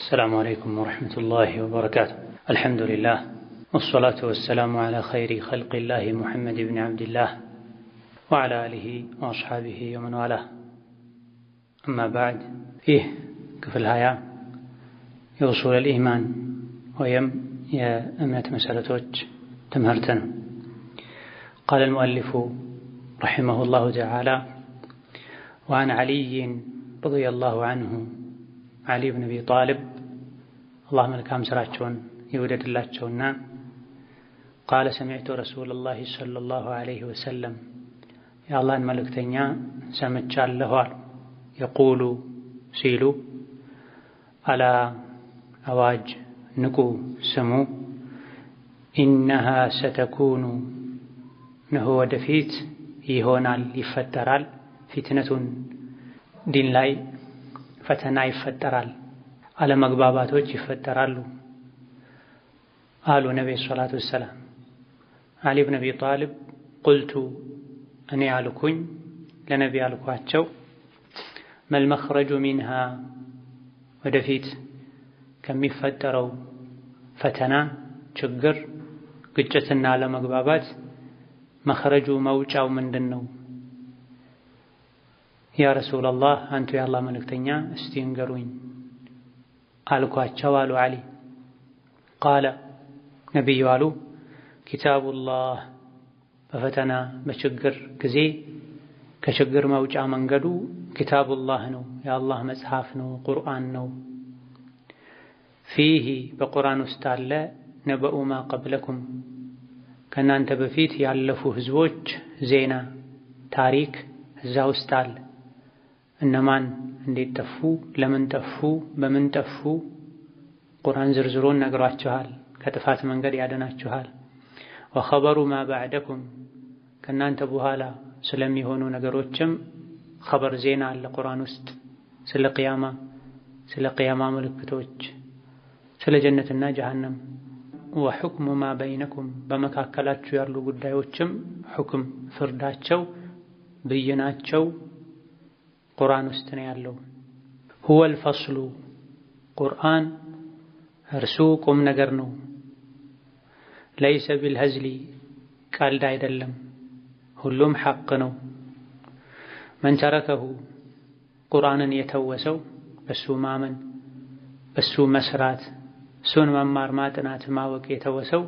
السلام عليكم ورحمة الله وبركاته. الحمد لله والصلاة والسلام على خير خلق الله محمد بن عبد الله وعلى آله وأصحابه ومن والاه. أما بعد، كفل هايا يوصول الإيمان ويم يا أمنة مسألتوج تمهرتنا. قال المؤلف رحمه الله تعالى: وعن علي رضي الله عنه علي بن أبي طالب الله ملكام سراتشون يودد الله تشونا قال: سمعت رسول الله صلى الله عليه وسلم يا الله الملك تنيا سمتشال له يقول سيلو على أواج نكو سمو إنها ستكون نهو دفيت يهونال يفترال فتنة دين لاي ፈተና ይፈጠራል፣ አለመግባባቶች ይፈጠራሉ አሉ ነብዩ ሰለላሁ ዐለይሂ ወሰለም። አሊ ብን አቢ ጣሊብ ቁልቱ እኔ አልኩኝ ለነብዩ አልኳቸው መልመኽረጁ ሚንሃ ወደፊት ከሚፈጠረው ፈተና፣ ችግር፣ ግጭትና አለመግባባት መኽረጁ መውጫው ምንድነው? ያ ረሱላላህ አንቱ የአላህ መልእክተኛ እስቲ እንገሩኝ አልኳቸው አሉ አሊ። ቃለ ነቢዩ አሉ ኪታቡላህ በፈተና በችግር ጊዜ ከችግር መውጫ መንገዱ ኪታቡላህ ነው፣ የአላህ መጽሐፍ ነው፣ ቁርአን ነው። ፊህ በቁርአን ውስጥ አለ ነበኡ ማ ቀብለኩም ከእናንተ በፊት ያለፉ ህዝቦች ዜና ታሪክ እዛ ውስጥ አለ። እነማን እንዴት ጠፉ፣ ለምን ጠፉ፣ በምን ጠፉ ቁርአን ዝርዝሩን ነግሯችኋል። ከጥፋት መንገድ ያደናችኋል። ወኸበሩ ማ ባዕደኩም ከእናንተ በኋላ ስለሚሆኑ ነገሮችም ኸበር ዜና አለ ቁርአን ውስጥ ስለ ቅያማ ምልክቶች፣ ስለ ጀነትና ጀሃነም። ወሑክሙ ማ በይነኩም በመካከላችሁ ያሉ ጉዳዮችም ሁክም ፍርዳቸው ብይናቸው ቁርአን ውስጥ ነው ያለው። ሁወል ፈስሉ ቁርአን እርሱ ቁም ነገር ነው። ለይሰ ቢልሀዝሊ ቀልድ አይደለም፣ ሁሉም ሐቅ ነው። መን ተረከሁ ቁርአንን የተወሰው በሱ ማመን በሱ መስራት እሱን መማር ማጥናት ማወቅ የተወሰው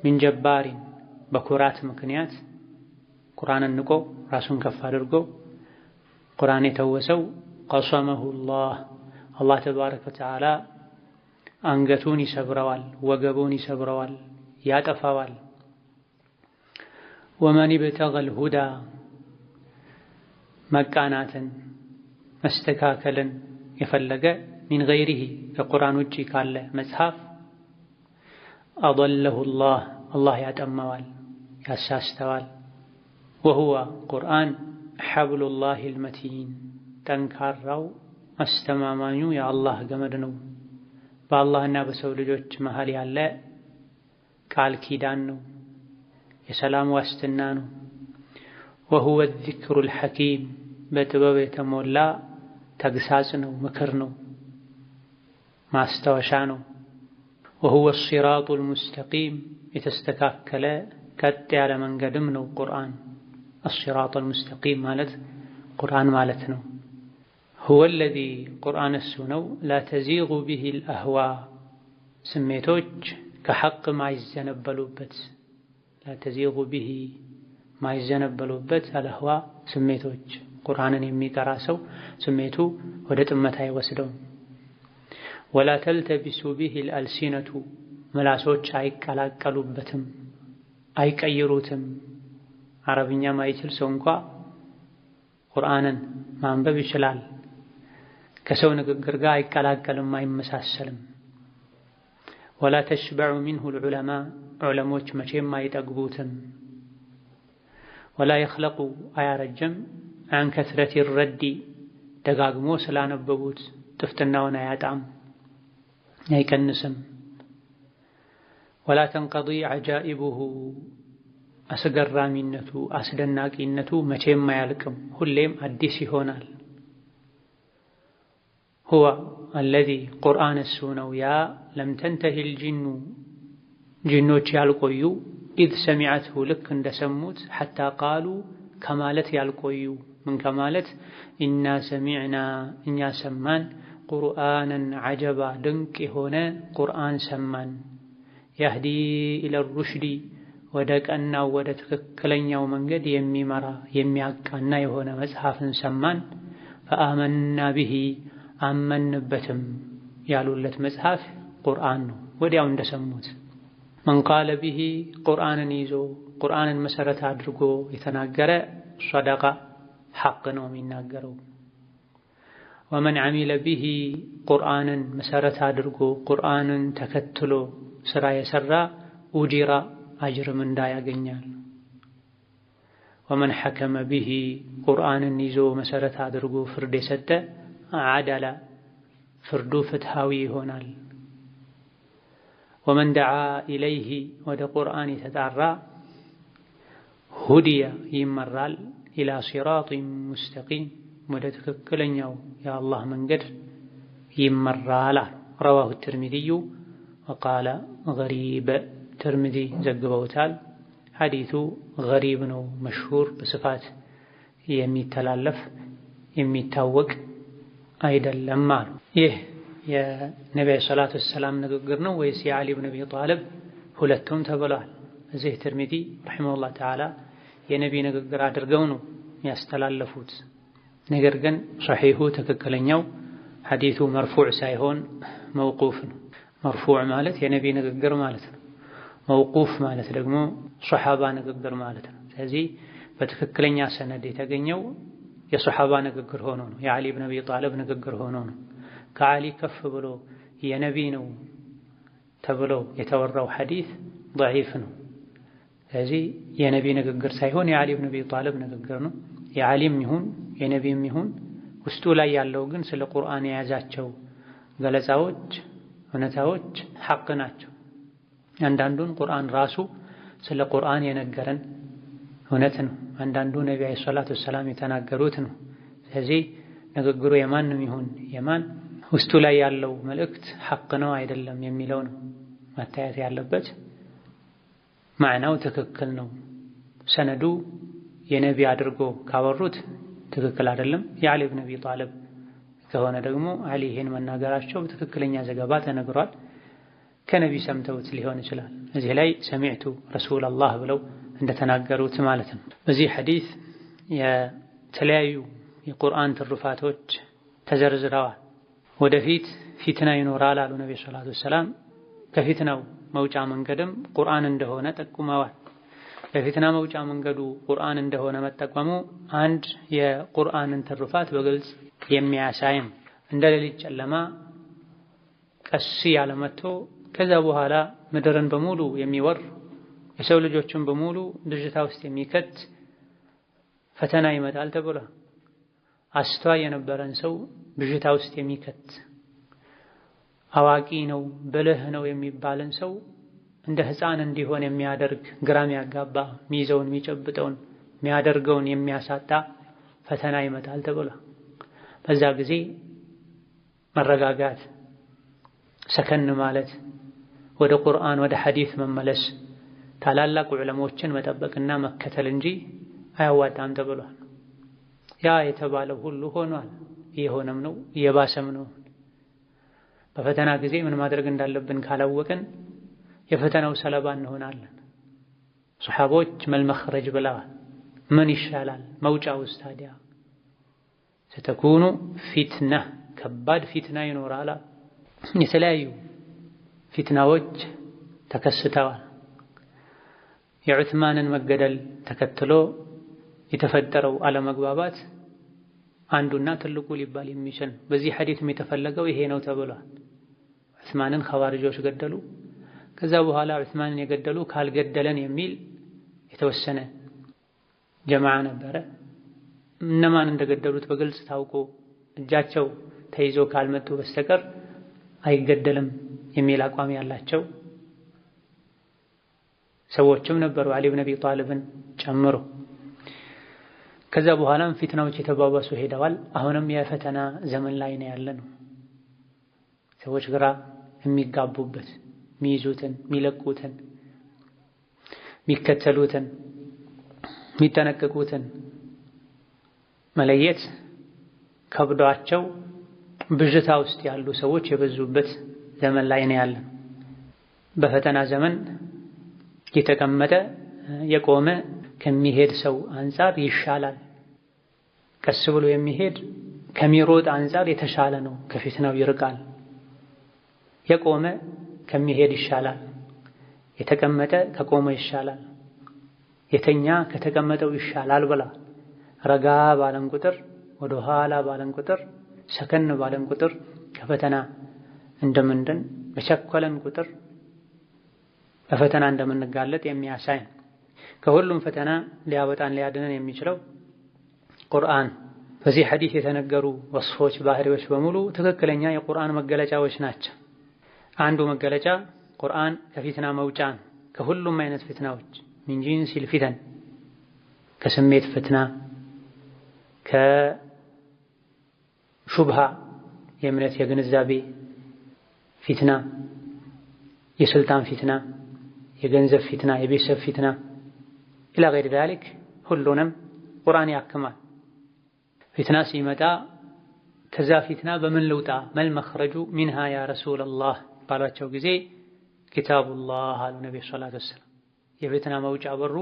ሚን ጀባሪን በኩራት ምክንያት ቁርአንን ንቆ ራሱን ከፍ አድርጎ ቁርአን የተወሰው ቀሰመሁላህ አላህ ተባረከ ወተዓላ አንገቱን ይሰብረዋል፣ ወገቡን ይሰብረዋል፣ ያጠፋዋል። ወመን ይብተገል ሁዳ መቃናትን መስተካከልን የፈለገ ሚን ገይሪሂ ከቁርአን ውጪ ካለ መጽሐፍ አضለሁላህ አላህ ያጠማዋል፣ ያሳስተዋል። ወሁወ ቁርአን ሐብሉላሂል መቲን ጠንካራው አስተማማኙ የአላህ ገመድ ነው። በአላህና በሰው ልጆች መሃል ያለ ቃል ኪዳን ነው፣ የሰላም ዋስትና ነው። ወሁወ ዚክሩል ሐኪም በጥበብ የተሞላ ተግሳጽ ነው፣ ምክር ነው፣ ማስታወሻ ነው። ወሁወ ሲራጡል ሙስተቂም የተስተካከለ ቀጥ ያለ መንገድም ነው ቁርአን። አስሲራጡል ሙስተቂም ማለት ቁርአን ማለት ነው። ሁወ ለዚ ቁርአን እሱ ነው ላ ተዚጉ ቢሂል አህዋ ስሜቶች ከሐቅ ማይዘነበሉበት፣ ላ ተዚጉ ቢሂ ማይዘነበሉበት አልአህዋ ስሜቶች። ቁርአንን የሚቀራ ሰው ስሜቱ ወደ ጥመት አይወስደውም። ወላ ተልተቢሱ ቢሂል አልሲነቱ ምላሶች አይቀላቀሉበትም፣ አይቀይሩትም። አረብኛ ማይችል ሰው እንኳ ቁርአንን ማንበብ ይችላል። ከሰው ንግግር ጋር አይቀላቀልም፣ አይመሳሰልም። ወላ ተሽበዑ ሚንሁ ልዑለማ ዑለሞች መቼም አይጠግቡትም። ወላ የኽለቁ አያረጀም አን ከስረት ረዲ ደጋግሞ ስላነበቡት ጥፍጥናውን አያጣም፣ አይቀንስም። ወላ ተንቀዲ ዐጃኢቡሁ አስገራሚነቱ አስደናቂነቱ መቼም አያልቅም፣ ሁሌም አዲስ ይሆናል። ሁወ አለዚ ቁርአን እሱ ነው ያ ለም ተንተሂል ጂኑ ጂኖች ያልቆዩ ኢዝ ሰሚዐትሁ ልክ እንደሰሙት ሐታ ቃሉ ከማለት ያልቆዩ ምን ከማለት ኢና ሰሚዕና እኛ ሰማን ቁርአንን ዐጀባ ድንቅ የሆነ ቁርአን ሰማን ያህዲ ኢለ ሩሽዲ ወደ ቀናው ወደ ትክክለኛው መንገድ የሚመራ የሚያቃና የሆነ መጽሐፍን ሰማን ፈአመና ቢሂ አመንበትም ያሉለት መጽሐፍ ቁርአን ነው ወዲያው እንደሰሙት መን ቃለ ቢሂ ቁርአንን ይዞ ቁርአንን መሰረት አድርጎ የተናገረ ሷደቃ ሐቅ ነው የሚናገረው ወመን ዐሚለ ቢሂ ቁርአንን መሰረት አድርጎ ቁርአንን ተከትሎ ስራ የሰራ ኡጅራ አጅርም እንዳያገኛል ወመን ሐከመ ቢሂ ቁርአንን ይዞ መሰረት አድርጎ ፍርድ የሰጠ ዐደለ ፍርዱ ፍትሃዊ ይሆናል ወመን ደዓ ኢለይሂ ወደ ቁርአን የተጣራ ሁዲየ ይመራል ኢላ ሲራጢን ሙስተቂም ወደ ትክክለኛው የአላህ መንገድ ይመራል ረዋሁ ትርሚዚዩ ወቃለ ገሪብ ትርሚዚ ዘግበውታል ሐዲሱ ገሪብ ነው መሽሁር በስፋት የሚተላለፍ የሚታወቅ አይደለም አሉ ይህ የነብዩ ሰለላሁ ዐለይሂ ወሰለም ንግግር ነው ወይስ የዓሊ ብን አቢ ጣሊብ ሁለቱም ተብሏል እዚህ ትርሚዚ ረሂመሁላህ ተዓላ የነብይ ንግግር አድርገው ነው ያስተላለፉት ነገር ግን ሶሒሁ ትክክለኛው ሐዲሱ መርፉዕ ሳይሆን መውቁፍ ነው መርፉዕ ማለት የነብይ ንግግር ማለት ነው መውቁፍ ማለት ደግሞ ሱሐባ ንግግር ማለት ነው ስለዚህ በትክክለኛ ሰነድ የተገኘው የሱሐባ ንግግር ሆኖ ነው የዓሊ ብን አቢ ጣሊብ ንግግር ሆኖ ነው ከዓሊ ከፍ ብሎ የነብይ ነው ተብሎ የተወራው ሐዲስ ضعيف ነው ስለዚህ የነብይ ንግግር ሳይሆን የዓሊ ብን አቢ ጣሊብ ንግግር ነው የዓሊም ይሁን የነብይም ይሁን ውስጡ ላይ ያለው ግን ስለ ቁርአን የያዛቸው ገለጻዎች እውነታዎች ሐቅ ናቸው አንዳንዱን ቁርአን ራሱ ስለ ቁርአን የነገረን እውነት ነው አንዳንዱ ነብዩ አለይሂ ሰላቱ ወሰላም የተናገሩት ነው ስለዚህ ንግግሩ የማንም ይሁን የማን ውስጡ ላይ ያለው መልእክት ሐቅ ነው አይደለም የሚለው ነው መታየት ያለበት ማዕናው ትክክል ነው ሰነዱ የነብይ አድርጎ ካወሩት ትክክል አይደለም የዓሊ ብን አቢ ጣሊብ ከሆነ ደግሞ ዓሊ ይሄን መናገራቸው በትክክለኛ ዘገባ ተነግሯል ከነብይ ሰምተውት ሊሆን ይችላል እዚህ ላይ ሰሚዕቱ ረሱላላህ ብለው እንደተናገሩት ማለት ነው በዚህ ሐዲስ የተለያዩ የቁርአን ትሩፋቶች ተዘርዝረዋል ወደፊት ፊትና ይኖራል አሉ ነብዩ ሰለላሁ ዐለይሂ ወሰለም ከፊትናው መውጫ መንገድም ቁርአን እንደሆነ ጠቁመዋል ለፊትና መውጫ መንገዱ ቁርአን እንደሆነ መጠቀሙ አንድ የቁርአንን ትሩፋት በግልጽ የሚያሳይም እንደ ሌሊት ጨለማ ቀስ ያለ መጥቶ ከዛ በኋላ ምድርን በሙሉ የሚወር የሰው ልጆችን በሙሉ ድጅታ ውስጥ የሚከት ፈተና ይመጣል ተብሏል አስተዋይ የነበረን ሰው ድጅታ ውስጥ የሚከት አዋቂ ነው ብልህ ነው የሚባልን ሰው እንደ ሕፃን እንዲሆን የሚያደርግ ግራም ያጋባ ሚይዘውን የሚጨብጠውን የሚያደርገውን የሚያሳጣ ፈተና ይመጣል ተብሏል በዛ ጊዜ መረጋጋት ሰከን ማለት ወደ ቁርአን ወደ ሐዲስ መመለስ ታላላቅ ዑለሞችን መጠበቅና መከተል እንጂ አያዋጣም ተብሏል ያ የተባለው ሁሉ ሆኗል እየሆነም ነው እየባሰም ነው በፈተና ጊዜ ምን ማድረግ እንዳለብን ካላወቅን የፈተናው ሰለባ እንሆናለን ሱሐቦች መልመኽረጅ ብለዋል ምን ይሻላል መውጫውስ ታዲያ ስተኩኑ ፊትና ከባድ ፊትና ይኖራል የተለያዩ ፊትናዎች ተከስተዋል የዑስማንን መገደል ተከትሎ የተፈጠረው አለመግባባት አንዱና ትልቁ ሊባል የሚችል በዚህ ሐዲስም የተፈለገው ይሄ ነው ተብሏል ዑስማንን ኸዋሪጆች ገደሉ ከዛ በኋላ ዑስማንን የገደሉ ካልገደለን የሚል የተወሰነ ጀማዓ ነበረ እነማን እንደገደሉት በግልጽ ታውቆ እጃቸው ተይዞ ካልመጡ በስተቀር አይገደልም የሚል አቋም ያላቸው ሰዎችም ነበሩ ዓሊ ብን አቢ ጣሊብን ጨምሮ ከዛ በኋላም ፊትናዎች የተባባሱ ሄደዋል አሁንም የፈተና ዘመን ላይ ነው ያለነው ሰዎች ግራ የሚጋቡበት የሚይዙትን የሚለቁትን የሚከተሉትን የሚጠነቀቁትን መለየት ከብዷቸው ብዥታ ውስጥ ያሉ ሰዎች የበዙበት ዘመን ላይ ነው ያለን። በፈተና ዘመን የተቀመጠ የቆመ ከሚሄድ ሰው አንፃር ይሻላል። ቀስ ብሎ የሚሄድ ከሚሮጥ አንፃር የተሻለ ነው፣ ከፊትናው ይርቃል። የቆመ ከሚሄድ ይሻላል። የተቀመጠ ከቆመ ይሻላል። የተኛ ከተቀመጠው ይሻላል ብላ ረጋ ባለን ቁጥር ወደ ኋላ ባለን ቁጥር ሰከን ባለን ቁጥር ከፈተና እንደምንድን በቸኮለን ቁጥር በፈተና እንደምንጋለጥ የሚያሳይ ከሁሉም ፈተና ሊያወጣን ሊያድነን የሚችለው ቁርአን። በዚህ ሐዲስ የተነገሩ ወስፎች ባህሪዎች በሙሉ ትክክለኛ የቁርአን መገለጫዎች ናቸው። አንዱ መገለጫ ቁርአን ከፊትና መውጫ ነው። ከሁሉም አይነት ፍትናዎች ሚን ጂንሲል ፊተን፣ ከስሜት ፍትና፣ ከሹብሃ የእምነት የግንዛቤ ፊትና፣ የስልጣን ፊትና፣ የገንዘብ ፊትና፣ የቤተሰብ ፊትና ኢላ ገይሪ ዛሊክ ሁሉንም ቁርአን ያክማል። ፊትና ሲመጣ ከዛ ፊትና በምን ልውጣ መል መኽረጁ ሚንሃ ያ ረሱለላህ ባሏቸው ጊዜ ኪታቡላህ አሉ ነብዩ ሰለላሁ ዐለይሂ ወሰለም። የፊትና መውጫ በሩ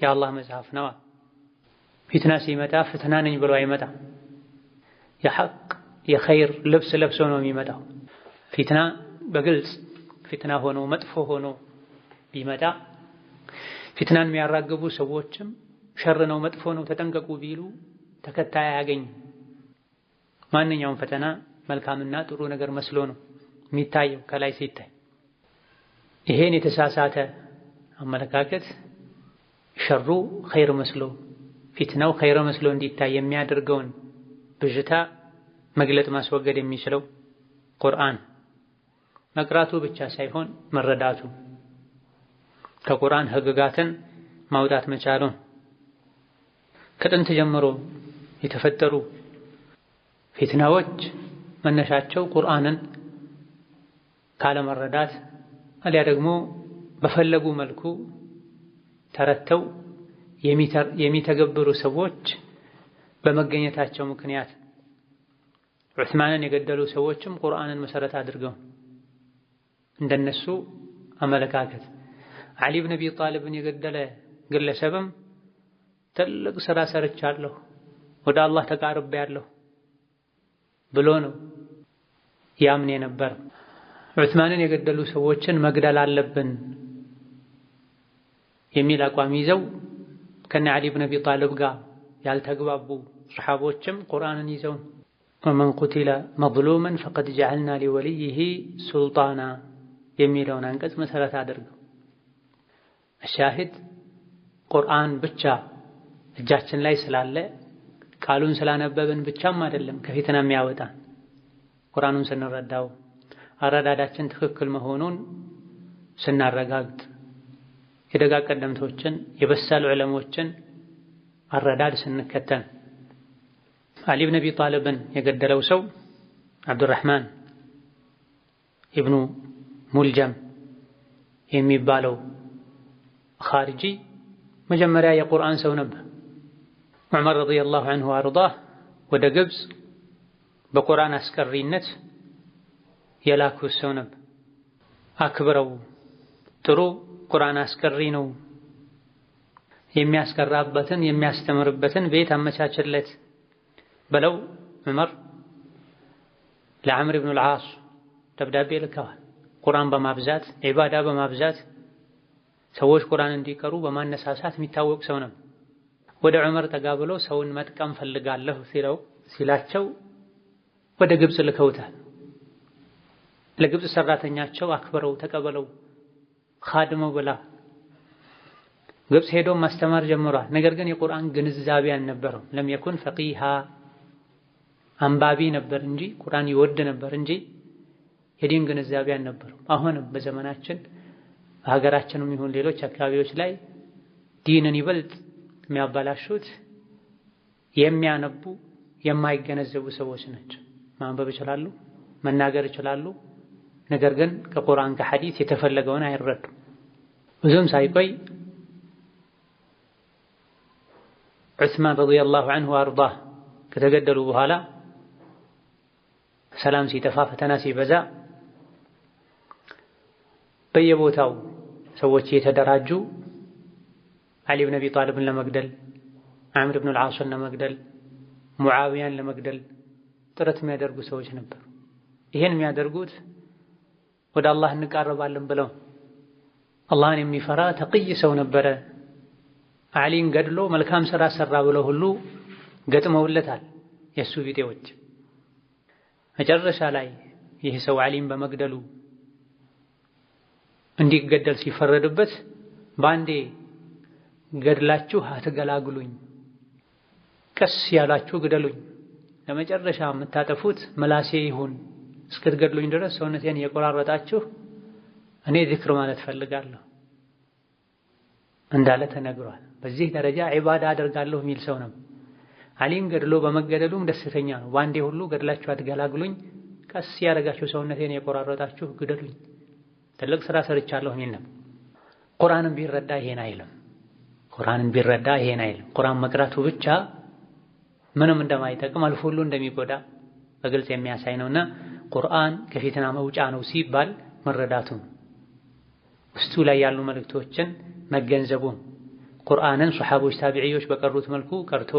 የአላህ መጽሐፍ ነው። ፊትና ሲመጣ ፍትና ነኝ ብሎ አይመጣም። የሐቅ የኸይር ልብስ ለብሶ ነው የሚመጣው። ፊትና በግልጽ ፊትና ሆኖ መጥፎ ሆኖ ቢመጣ ፊትናን የሚያራግቡ ሰዎችም ሸር ነው መጥፎ ነው ተጠንቀቁ ቢሉ ተከታይ አያገኝም። ማንኛውም ፈተና መልካምና ጥሩ ነገር መስሎ ነው የሚታየው ከላይ ሲታይ። ይሄን የተሳሳተ አመለካከት ሸሩ ኸይር መስሎ ፊትናው ኸይር መስሎ እንዲታይ የሚያደርገውን ብዥታ መግለጥ ማስወገድ የሚችለው ቁርአን መቅራቱ ብቻ ሳይሆን መረዳቱ፣ ከቁርአን ህግጋትን ማውጣት መቻሉን። ከጥንት ጀምሮ የተፈጠሩ ፊትናዎች መነሻቸው ቁርአንን ካለመረዳት አሊያ ደግሞ በፈለጉ መልኩ ተረተው የሚተገብሩ ሰዎች በመገኘታቸው ምክንያት ዑስማንን የገደሉ ሰዎችም ቁርአንን መሰረት አድርገው እንደነሱ አመለካከት ዓሊ ብን አቢ ጣሊብን የገደለ ግለሰብም ትልቅ ስራ ሰርቻለሁ ወደ አላህ ተቃርቤያለሁ ብሎ ነው ያምን የነበር። ዑስማንን የገደሉ ሰዎችን መግደል አለብን የሚል አቋም ይዘው ከነ ዓሊ ብን አቢ ጣሊብ ጋር ያልተግባቡ ሰሓቦችም ቁርአንን ይዘው ወመን ቁቲለ መዝሉመን ፈቀድ ጀዐልና ሊወልይሂ ሱልጣና የሚለውን አንቀጽ መሰረት አድርገው ሻሂድ ቁርአን ብቻ እጃችን ላይ ስላለ ቃሉን ስላነበብን ብቻም አይደለም ከፊትና የሚያወጣን። ቁርአኑን ስንረዳው አረዳዳችን ትክክል መሆኑን ስናረጋግጥ የደጋ ቀደምቶችን የበሳል ዑለሞችን አረዳድ ስንከተል። ዓሊ ብን አቢ ጣሊብን የገደለው ሰው አብዱራህማን ኢብኑ ሙልጀም የሚባለው ኻሪጂ መጀመሪያ የቁርአን ሰው ነበር። ዑመር ረዲየላሁ ዐንሁ ወአርዳህ ወደ ግብፅ በቁርአን አስቀሪነት የላኩት ሰው ነበር። አክብረው ጥሩ ቁርአን አስቀሪ ነው የሚያስቀራበትን የሚያስተምርበትን ቤት አመቻችለት ብለው ዑመር ለዐምር ብን አልዓስ ደብዳቤ ልከዋል። ቁርአን በማብዛት ዒባዳ በማብዛት ሰዎች ቁርአን እንዲቀሩ በማነሳሳት የሚታወቅ ሰው ነው። ወደ ዑመር ጠጋ ብሎ ሰውን መጥቀም ፈልጋለሁ ሲላቸው ወደ ግብፅ ልከውታል። ለግብፅ ሰራተኛቸው አክብረው ተቀበለው ኻድመው ብላ ግብፅ ሄዶ ማስተማር ጀምሯል። ነገር ግን የቁርአን ግንዛቤ አልነበረው። ለም የኩን ፈቂሃ አንባቢ ነበር እንጂ ቁርአን ይወድ ነበር እንጂ የዲን ግንዛቤ አልነበረው። አሁንም በዘመናችን በሀገራችንም ይሁን ሌሎች አካባቢዎች ላይ ዲንን ይበልጥ የሚያበላሹት የሚያነቡ የማይገነዘቡ ሰዎች ናቸው። ማንበብ ይችላሉ፣ መናገር ይችላሉ፣ ነገር ግን ከቁርአን ከሐዲስ የተፈለገውን አይረዱም። ብዙም ሳይቆይ ዑስማን ረዲየላሁ ዐንሁ ወአርዳህ ከተገደሉ በኋላ ሰላም ሲጠፋ ፈተና ሲበዛ በየቦታው ሰዎች የተደራጁ ዓሊ ብን አቢ ጣሊብን ለመግደል፣ ዐምር ብን አልዓስን ለመግደል፣ ሙዓዊያን ለመግደል ጥረት የሚያደርጉ ሰዎች ነበሩ። ይሄን የሚያደርጉት ወደ አላህ እንቃረባለን ብለው አላህን የሚፈራ ተቅይ ሰው ነበረ። ዓሊን ገድሎ መልካም ሥራ ሰራ ብለው ሁሉ ገጥመውለታል የእሱ ቢጤዎች። መጨረሻ ላይ ይህ ሰው ዓሊን በመግደሉ እንዲገደል ሲፈረድበት በአንዴ ገድላችሁ አትገላግሉኝ፣ ቀስ ያላችሁ ግደሉኝ፣ ለመጨረሻ የምታጠፉት ምላሴ ይሁን፣ እስክትገድሉኝ ድረስ ሰውነቴን የቆራረጣችሁ እኔ ዚክር ማለት ፈልጋለሁ እንዳለ ተነግሯል። በዚህ ደረጃ ዒባዳ አደርጋለሁ የሚል ሰው ነው። ዓሊን ገድሎ በመገደሉም ደስተኛ ነው። በአንዴ ሁሉ ገድላችሁ አትገላግሉኝ፣ ቀስ ያደረጋችሁ ሰውነቴን የቆራረጣችሁ ግደሉኝ፣ ትልቅ ስራ ሰርቻለሁ የሚል ነው። ቁርአንን ቢረዳ ይሄን አይልም። ቁርአን መቅራቱ ብቻ ምንም እንደማይጠቅም አልፎ ሁሉ እንደሚጎዳ በግልጽ የሚያሳይ ነውና ቁርአን ከፊትና መውጫ ነው ሲባል መረዳቱን ውስጡ ላይ ያሉ መልእክቶችን መገንዘቡን ቁርአንን ሱሐቦች ታቢዒዎች በቀሩት መልኩ ቀርቶ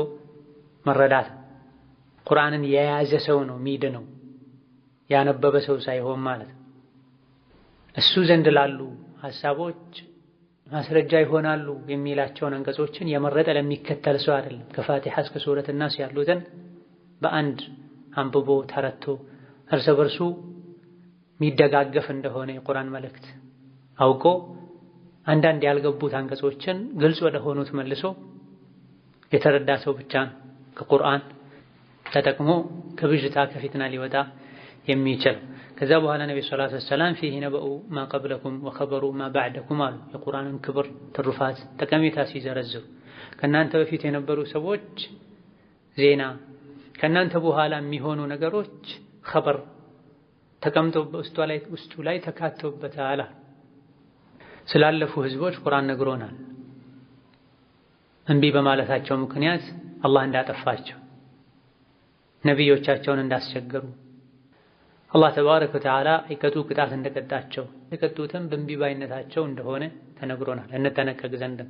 መረዳት። ቁርአንን የያዘ ሰው ነው የሚድነው፣ ያነበበ ሰው ሳይሆን ማለት ነው። እሱ ዘንድ ላሉ ሐሳቦች ማስረጃ ይሆናሉ የሚላቸውን አንቀጾችን የመረጠ ለሚከተል ሰው አይደለም። ከፋቲሐ እስከ ሱረት ናስ ያሉትን በአንድ አንብቦ ተረቶ እርስ በርሱ የሚደጋገፍ እንደሆነ የቁርአን መልእክት አውቆ አንዳንድ ያልገቡት አንቀጾችን ግልጽ ወደ ሆኑት መልሶ የተረዳ ሰው ብቻ ከቁርአን ተጠቅሞ ከብዥታ ከፊትና ሊወጣ የሚችል። ከዛ በኋላ ነብዩ ሰለላሁ ዐለይሂ ወሰለም ፊህ ነበኡ ማ ቀብለኩም ወኸበሩ ማ ባዕደኩም አሉ። የቁርአንን ክብር፣ ትሩፋት፣ ጠቀሜታ ሲዘረዝሩ ከእናንተ በፊት የነበሩ ሰዎች ዜና፣ ከእናንተ በኋላ የሚሆኑ ነገሮች ኸበር ተቀምጦ ውስጡ ላይ ተካተውበታል። ስላለፉ ህዝቦች ቁርአን ነግሮናል። እምቢ በማለታቸው ምክንያት አላህ እንዳጠፋቸው፣ ነቢዮቻቸውን እንዳስቸገሩ፣ አላህ ተባረከ ወተዓላ የቀጡ ቅጣት እንደቀጣቸው፣ የቀጡትም በእምቢ ባይነታቸው እንደሆነ ተነግሮናል። እንጠነቀቅ ዘንድም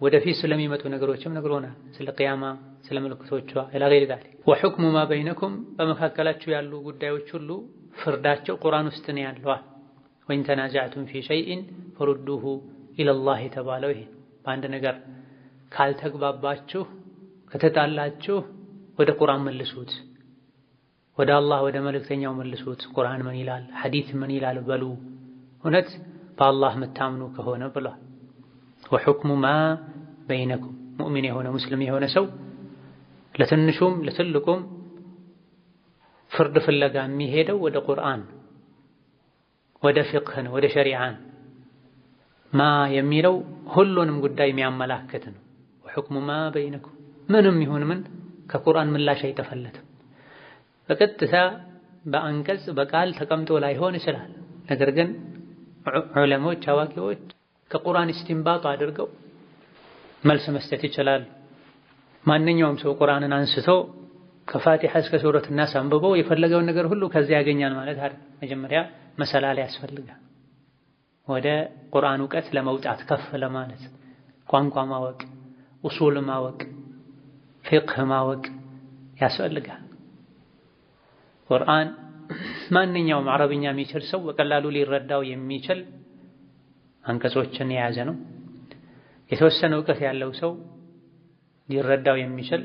ወደፊት ስለሚመጡ ነገሮችም ነግሮናል። ስለ ቅያማ፣ ስለ ምልክቶቿ ኢላ ገይሪ ዛሊክ። ወሑክሙ ማ በይነኩም በመካከላችሁ ያሉ ጉዳዮች ሁሉ ፍርዳቸው ቁርአን ውስጥ ነው ያለዋል። ወኢን ተናዛዕቱም ፊ ሸይኢን ፈሩዱሁ ኢለላህ የተባለው ይሄ በአንድ ነገር ካልተግባባችሁ ከተጣላችሁ ወደ ቁርአን መልሱት፣ ወደ አላህ ወደ መልእክተኛው መልሱት። ቁርአን ምን ይላል፣ ሐዲስ ምን ይላል በሉ፣ እውነት በአላህ የምታምኑ ከሆነ ብሏል። ወሑክሙ ማ በይነኩም ሙእሚን የሆነ ሙስሊም የሆነ ሰው ለትንሹም ለትልቁም ፍርድ ፍለጋ የሚሄደው ወደ ቁርአን፣ ወደ ፊቅህን፣ ወደ ሸሪዓን። ማ የሚለው ሁሉንም ጉዳይ የሚያመላክት ነው። ወሑክሙ ማ በይነኩም ምንም ይሁን ምን ከቁርአን ምላሽ አይጠፈለትም። በቀጥታ በአንቀጽ በቃል ተቀምጦ ላይሆን ይችላል። ነገር ግን ዑለሞች አዋቂዎች ከቁርአን ኢስቲንባጥ አድርገው መልስ መስጠት ይችላል። ማንኛውም ሰው ቁርአንን አንስቶ ከፋቲሐ እስከ ሱረት ናስ አንብቦ የፈለገውን ነገር ሁሉ ከዚያ ያገኛል ማለት አይደል። መጀመሪያ መሰላል ያስፈልጋል። ወደ ቁርአን እውቀት ለመውጣት ከፍ ለማለት ቋንቋ ማወቅ፣ ኡሱል ማወቅ፣ ፊቅህ ማወቅ ያስፈልጋል። ቁርአን ማንኛውም አረብኛ የሚችል ሰው በቀላሉ ሊረዳው የሚችል አንቀጾችን የያዘ ነው። የተወሰነ እውቀት ያለው ሰው ሊረዳው የሚችል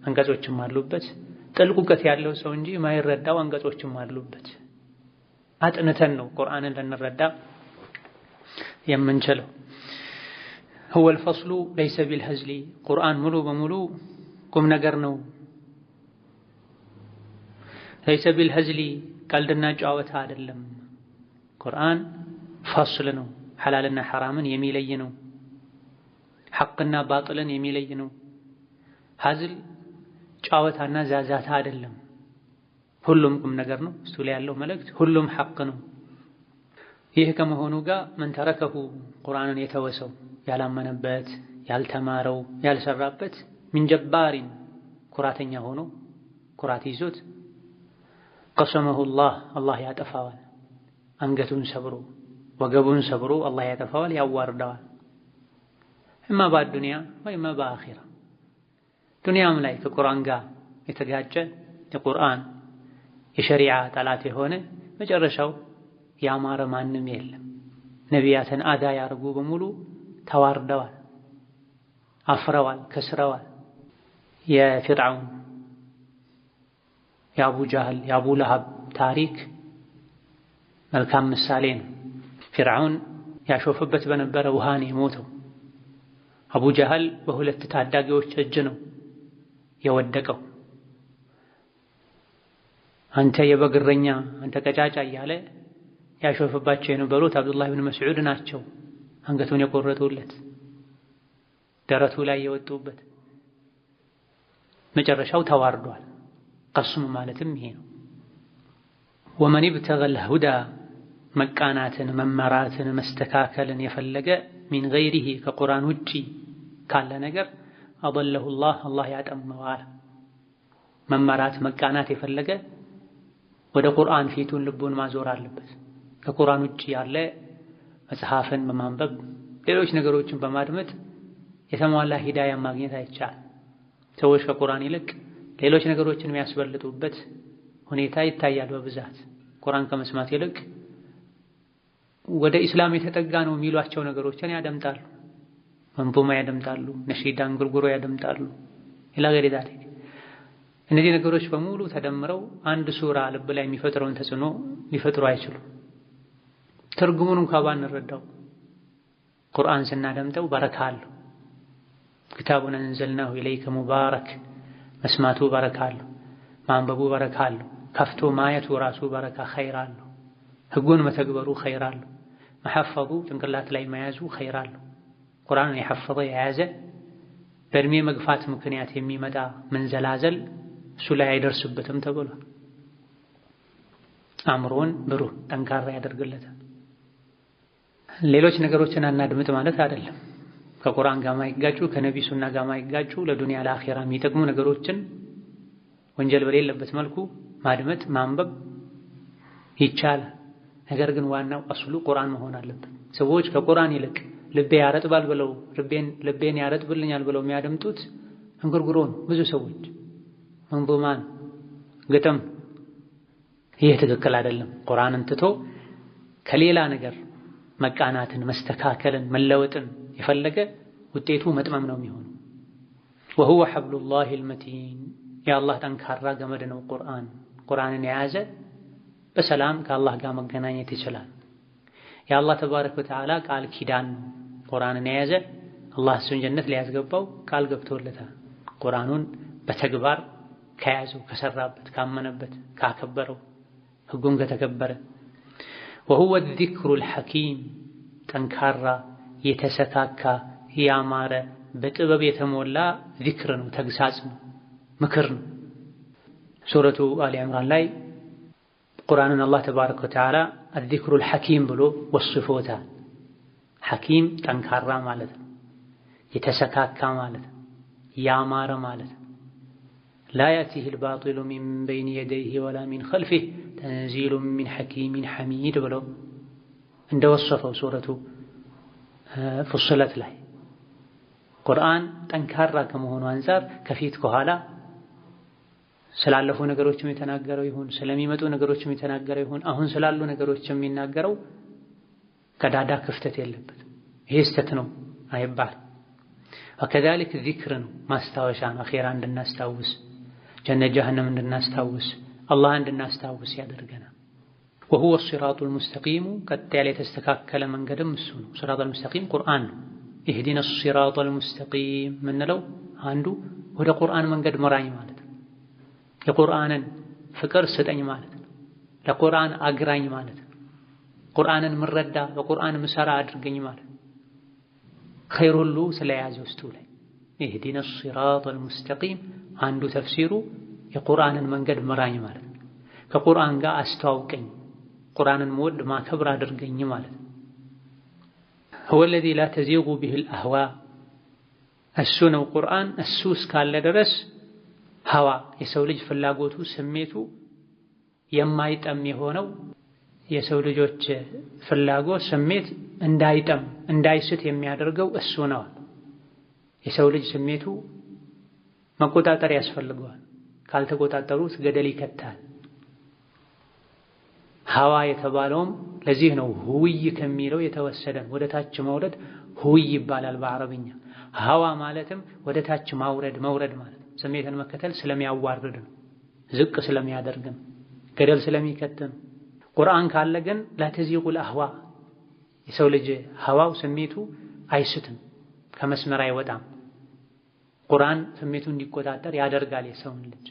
አንቀጾችም አሉበት። ጥልቅ እውቀት ያለው ሰው እንጂ ማይረዳው አንቀጾችም አሉበት። አጥንተን ነው ቁርአንን ልንረዳ የምንችለው። هو الفصل ليس بالهزل ቁርአን ሙሉ በሙሉ ቁም ነገር ነው። ليس بالهزل ቀልድና ጨዋታ አይደለም። ቁርአን ፈስል ነው። ሐላልና ሐራምን የሚለይ ነው። ሐቅና ባጥልን የሚለይ ነው። ሀዝል ጨዋታና ዛዛታ አይደለም። ሁሉም ቁም ነገር ነው። እሱ ላይ ያለው መልእክት ሁሉም ሐቅ ነው። ይህ ከመሆኑ ጋር መን ተረከሁ ቁርአንን የተወሰው ያላመነበት ያልተማረው ያልሰራበት ሚን ጀባሪን ኩራተኛ ሆኖ ኩራት ይዞት ቀሰመሁ አላህ ያጠፋዋል። አንገቱን ሰብሮ ወገቡን ሰብሮ አላህ ያጠፋዋል፣ ያዋርደዋል። እማ በዱንያ ወይማ በአኺራ። ዱንያም ላይ ከቁርአን ጋር የተጋጨ የቁርአን የሸሪዓ ጠላት የሆነ መጨረሻው ያማረ ማንም የለም። ነቢያትን አዳ ያርጉ በሙሉ ተዋርደዋል፣ አፍረዋል፣ ከስረዋል። የፊርዓውን የአቡ ጃህል የአቡ ለሃብ ታሪክ መልካም ምሳሌ ነው። ፊርዓውን ያሾፈበት በነበረ ውሃ ነው የሞተው። አቡ ጃህል በሁለት ታዳጊዎች እጅ ነው የወደቀው። አንተ የበግረኛ አንተ ቀጫጫ እያለ ያሾፈባቸው የነበሩት አብዱላህ ብን መስዑድ ናቸው። አንገቱን የቆረጡለት ደረቱ ላይ የወጡበት መጨረሻው ተዋርዷል። ቀስሙ ማለትም ይሄ ነው። ወመን ይብተገል ሁዳ መቃናትን መመራትን መስተካከልን የፈለገ ሚን ገይሪሂ ከቁርአን ውጪ ካለ ነገር አضله አላህ ያጠመዋል። መመራት መቃናት የፈለገ ወደ ቁርአን ፊቱን ልቡን ማዞር አለበት። ከቁርአን ውጪ ያለ መጽሐፍን በማንበብ ሌሎች ነገሮችን በማድመጥ የተሟላ ሂዳያ ማግኘት አይቻልም። ሰዎች ከቁርአን ይልቅ ሌሎች ነገሮችን የሚያስበልጡበት ሁኔታ ይታያል በብዛት። ቁርአን ከመስማት ይልቅ ወደ ኢስላም የተጠጋ ነው የሚሏቸው ነገሮችን ያደምጣሉ። መንዙማ ያደምጣሉ፣ ነሺዳን ጉርጉሮ ያደምጣሉ። ኢላ ገይሪ ዛሊክ። እነዚህ ነገሮች በሙሉ ተደምረው አንድ ሱራ ልብ ላይ የሚፈጥረውን ተጽዕኖ ሊፈጥሩ አይችሉም። ትርጉሙን እንኳን ባንረዳው ቁርአን ስናደምጠው በረካ አለው። ክታቡን አንዘልናሁ ኢለይከ ሙባረክ መስማቱ በረካ አለው። ማንበቡ በረካ አለው። ከፍቶ ማየቱ ራሱ በረካ ኸይር አለው። ህጉን መተግበሩ ኸይር አለው። መሐፈዙ ጭንቅላት ላይ መያዙ ኸይር አለው። ቁርአንን የሐፈዘ የያዘ በእድሜ መግፋት ምክንያት የሚመጣ መንዘላዘል እሱ ላይ አይደርስበትም ተብሏል። አእምሮን ብሩህ ጠንካራ ያደርግለታል። ሌሎች ነገሮችን አናድምጥ ማለት አይደለም። ከቁርአን ጋር ማይጋጩ ከነቢ ሱና ጋር ማይጋጩ ለዱንያ ለአኺራ የሚጠቅሙ ነገሮችን ወንጀል በሌለበት መልኩ ማድመጥ ማንበብ ይቻላል። ነገር ግን ዋናው አስሉ ቁርአን መሆን አለበት። ሰዎች ከቁርአን ይልቅ ልቤ ያረጥባል ብለው ልቤን ያረጥብልኛል ብለው የሚያደምጡት እንጉርጉሮ ነው። ብዙ ሰዎች መንዙማን ግጥም፣ ይህ ትክክል አይደለም። ቁርአንን ትቶ ከሌላ ነገር መቃናትን መስተካከልን መለወጥን የፈለገ ውጤቱ መጥመም ነው የሚሆነው። ወሁወ ሐብሉላሂል መቲን የአላህ ጠንካራ ገመድ ነው ቁርአን። ቁርአንን የያዘ በሰላም ከአላህ ጋር መገናኘት ይችላል። የአላህ ተባረከ ወተዓላ ቃል ኪዳን ነው። ቁርአንን የያዘ አላህ እሱን ጀነት ሊያስገባው ቃል ገብቶለታል። ቁርአኑን በተግባር ከያዘው ከሰራበት ካመነበት ካከበረው ህጉን ከተከበረ ወሁወ ዚክሩል ሐኪም ጠንካራ የተሰካካ ያማረ በጥበብ የተሞላ ዚክር ነው፣ ተግሳጽ ነው፣ ምክር ነው። ሱረቱ አሊ ኢምራን ላይ ቁርአንን አላህ ተባረከ ወተዓላ አዝዚክሩል ሐኪም ብሎ ወስፎታል። ሐኪም ጠንካራ ማለት ነው፣ የተሰካካ ማለት ነው፣ ያማረ ማለት ነው። ላ ያእቲሂል ባጢሉ ሚን በይኒ የደይሂ ወላ ሚን ኸልፊህ ተንዚሉን ሚን ሐኪሚን ሐሚድ ብሎ እንደወሰፈው ሱረቱ ፉስለት ላይ ቁርአን ጠንካራ ከመሆኑ አንፃር ከፊት ከኋላ ስላለፉ ነገሮችም የተናገረው ይሁን ስለሚመጡ ነገሮችም የተናገረው ይሁን አሁን ስላሉ ነገሮችም የሚናገረው ቀዳዳ ክፍተት የለበትም። ይሄ ስተት ነው አይባል። ወከዛሊክ ዚክር ነው፣ ማስታወሻ ነው። አኺራ እንድናስታውስ፣ ጀነት ጀሃነም እንድናስታውስ፣ አላህ እንድናስታውስ ያደርገናል። ወሁወ ሲራጡል ሙስተቂሙ ቀጥ ያለ የተስተካከለ መንገድም እሱ ነው። ሲራጡል ሙስተቂም ቁርአን ነው። ኢህዲነ ሲራጠል ሙስተቂም ምንለው አንዱ ወደ ቁርአን መንገድ መራኝ ማለት ነው። የቁርአንን ፍቅር ስጠኝ ማለት ነው። ለቁርአን አግራኝ ማለት ነው። ቁርአንን ምረዳ በቁርአን ምሰራ አድርገኝ ማለት ነው። ኸይር ሁሉ ስለያዘ ውስጡ ላይ ኢህዲነ ሲራጠል ሙስተቂም አንዱ ተፍሲሩ የቁርአንን መንገድ መራኝ ማለት ነው። ከቁርአን ጋር አስተዋውቀኝ፣ ቁርአንን መወድ ማከብር አድርገኝ ማለት ነው። هو الذي لا تزيغ به الأهواء እሱ ነው ቁርአን። እሱ እስካለ ድረስ ሀዋ የሰው ልጅ ፍላጎቱ ስሜቱ የማይጠም የሆነው የሰው ልጆች ፍላጎት ስሜት እንዳይጠም እንዳይስት የሚያደርገው እሱ ነው። የሰው ልጅ ስሜቱ መቆጣጠር ያስፈልገዋል። ካልተቆጣጠሩት ገደል ይከታል። ሀዋ የተባለውም ለዚህ ነው ሁይ ከሚለው የተወሰደ ወደ ታች መውረድ ሁይ ይባላል በአረብኛ። ሀዋ ማለትም ወደ ታች ማውረድ መውረድ ማለት ስሜትን መከተል ስለሚያዋርድ ነው፣ ዝቅ ስለሚያደርግ ነው፣ ገደል ስለሚከት ነው። ቁርአን ካለ ግን ላተዚቁል አህዋ የሰው ልጅ ሀዋው ስሜቱ አይስትም፣ ከመስመር አይወጣም። ቁርአን ስሜቱ እንዲቆጣጠር ያደርጋል። የሰውን ልጅ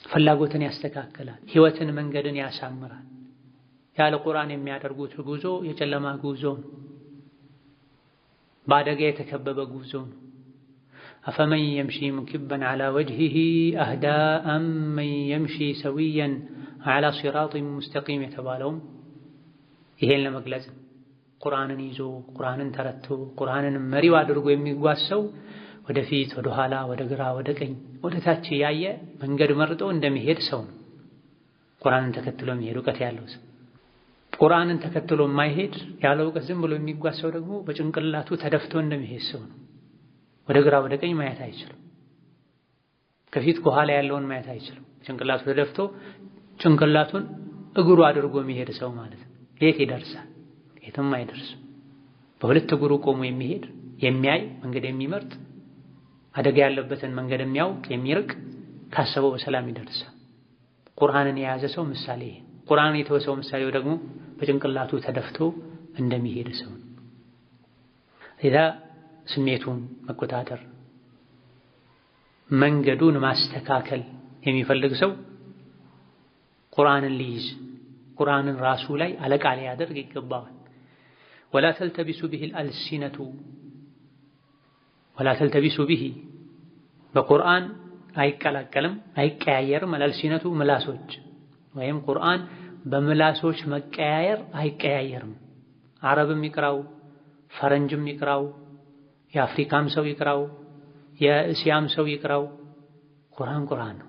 ፍላጎትን ያስተካክላል፣ ህይወትን መንገድን ያሳምራል። ያለ ቁርአን የሚያደርጉት ጉዞ የጨለማ ጉዞ ነው፣ በአደጋ የተከበበ ጉዞ ነው። አፈመን የምሺ ሙኪበን ዐላ ወጅሂሂ አህዳ አመን የምሺ ሰዊየን ዐላ ሲራጢን ሙስተቂም የተባለውም ይሄን ለመግለጽ ቁርአንን ይዞ ቁርአንን ተረድቶ ቁርአንን መሪው አድርጎ የሚጓዝ ሰው ወደፊት ወደ ኋላ ወደ ግራ ወደ ቀኝ ወደ ታች ያየ መንገድ መርጦ እንደሚሄድ ሰው ነው። ቁርአንን ተከትሎ የሚሄድ እውቀት ያለው ሰው። ቁርአንን ተከትሎ የማይሄድ ያለ እውቀት ዝም ብሎ የሚጓዝ ሰው ደግሞ በጭንቅላቱ ተደፍቶ እንደሚሄድ ሰው ነው። ወደ ግራ ወደ ቀኝ ማየት አይችልም። ከፊት ከኋላ ያለውን ማየት አይችልም። ጭንቅላቱ ተደፍቶ ጭንቅላቱን እግሩ አድርጎ የሚሄድ ሰው ማለት ነው። የት ይደርሳል? የትም አይደርስም። በሁለት እግሩ ቆሞ የሚሄድ የሚያይ መንገድ የሚመርጥ አደጋ ያለበትን መንገድ የሚያውቅ የሚርቅ ካሰበው በሰላም ይደርሳል። ቁርአንን የያዘ ሰው ምሳሌ፣ ቁርአንን የተወሰው ምሳሌው ደግሞ በጭንቅላቱ ተደፍቶ እንደሚሄድ ሰው ነው። ኢዛ ስሜቱን መቆጣጠር መንገዱን ማስተካከል የሚፈልግ ሰው ቁርአንን ሊይዝ ቁርአንን ራሱ ላይ አለቃ ሊያደርግ ይገባዋል። ወላ ተልተቢሱ ቢሂል አልሲነቱ ወላ ተልተቢሱ ቢሂ በቁርአን አይቀላቀልም አይቀያየርም። አልሲነቱ ምላሶች ወይም ቁርአን በምላሶች መቀያየር አይቀያየርም። አረብም ይቅራው ፈረንጅም ይቅራው የአፍሪካም ሰው ይቅራው የእስያም ሰው ይቅራው ቁርአን ቁርአን ነው።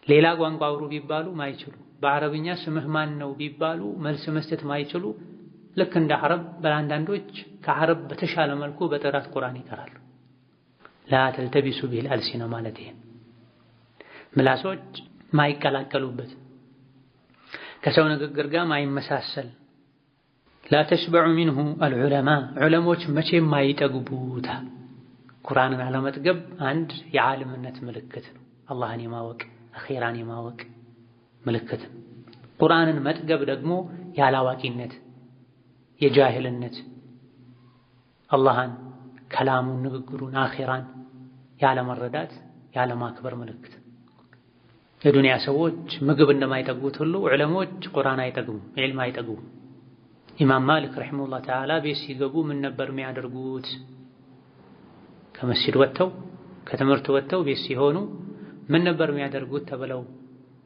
ሌላ ቋንቋ አውሩ ቢባሉ ማይችሉ በአረብኛ ስምህ ማን ነው ቢባሉ መልስ መስጠት ማይችሉ ልክ እንደ አረብ በአንዳንዶች ከአረብ በተሻለ መልኩ በጥራት ቁርአን ይቀራሉ። ላ ተልተቢሱ ቢል አልሲና ማለት ይሄ ምላሶች ማይቀላቀሉበት ከሰው ንግግር ጋር ማይመሳሰል ላ ተሽበዑ ሚንሁ አልዑለማ ዑለሞች መቼም ማይጠግቡታ። ቁርአንን አለመጥገብ አንድ የዓለምነት ምልክት ነው። አላህን የማወቅ አኺራን የማወቅ ምልክት ነው። ቁርአንን መጥገብ ደግሞ ያላዋቂነት የጃሂልነት አላህን ከላሙን ንግግሩን አኺራን ያለመረዳት ያለማክበር ምልክት። የዱንያ ሰዎች ምግብ እንደማይጠግቡት ሁሉ ዑለሞች ቁርአን አይጠግቡም፣ ዒልም አይጠግቡም። ኢማም ማሊክ ረሒመሁላህ ተዓላ ቤት ሲገቡ ምን ነበር የሚያደርጉት? ከመስጂድ ወጥተው ከትምህርት ወጥተው ቤት ሲሆኑ ምን ነበር የሚያደርጉት ተብለው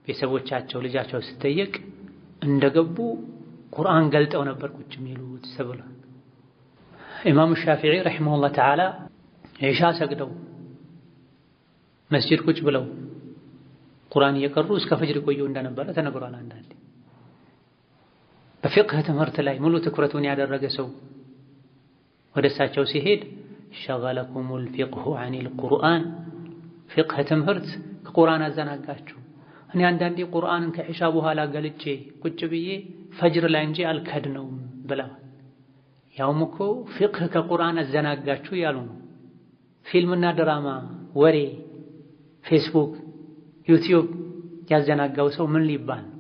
ቤተሰቦቻቸው ልጃቸው ስትጠየቅ እንደገቡ ቁርአን ገልጠው ነበር ቁጭ የሚሉት ተብሏል። ኢማሙ ሻፊዒ ረሒመሁላህ ተዓላ ዒሻ ሰግደው መስጂድ ቁጭ ብለው ቁርአን እየቀሩ እስከ ፈጅር ቆዩ እንደነበረ ተነግሯል። አንዳንዴ በፊቅህ ትምህርት ላይ ሙሉ ትኩረቱን ያደረገ ሰው ወደ እሳቸው ሲሄድ ሸገለኩሙል ፊቅሁ ዐኒል ቁርአን ፊቅህ ትምህርት ከቁርአን አዘናጋችሁ። እኔ አንዳንዴ ቁርአንን ከዒሻ በኋላ ገልጬ ቁጭ ብዬ ፈጅር ላይ እንጂ አልከድነውም ብለዋል። ያውም እኮ ፊቅህ ከቁርአን አዘናጋችሁ ያሉ ነው። ፊልምና ድራማ፣ ወሬ፣ ፌስቡክ፣ ዩቲዩብ ያዘናጋው ሰው ምን ሊባል ነው?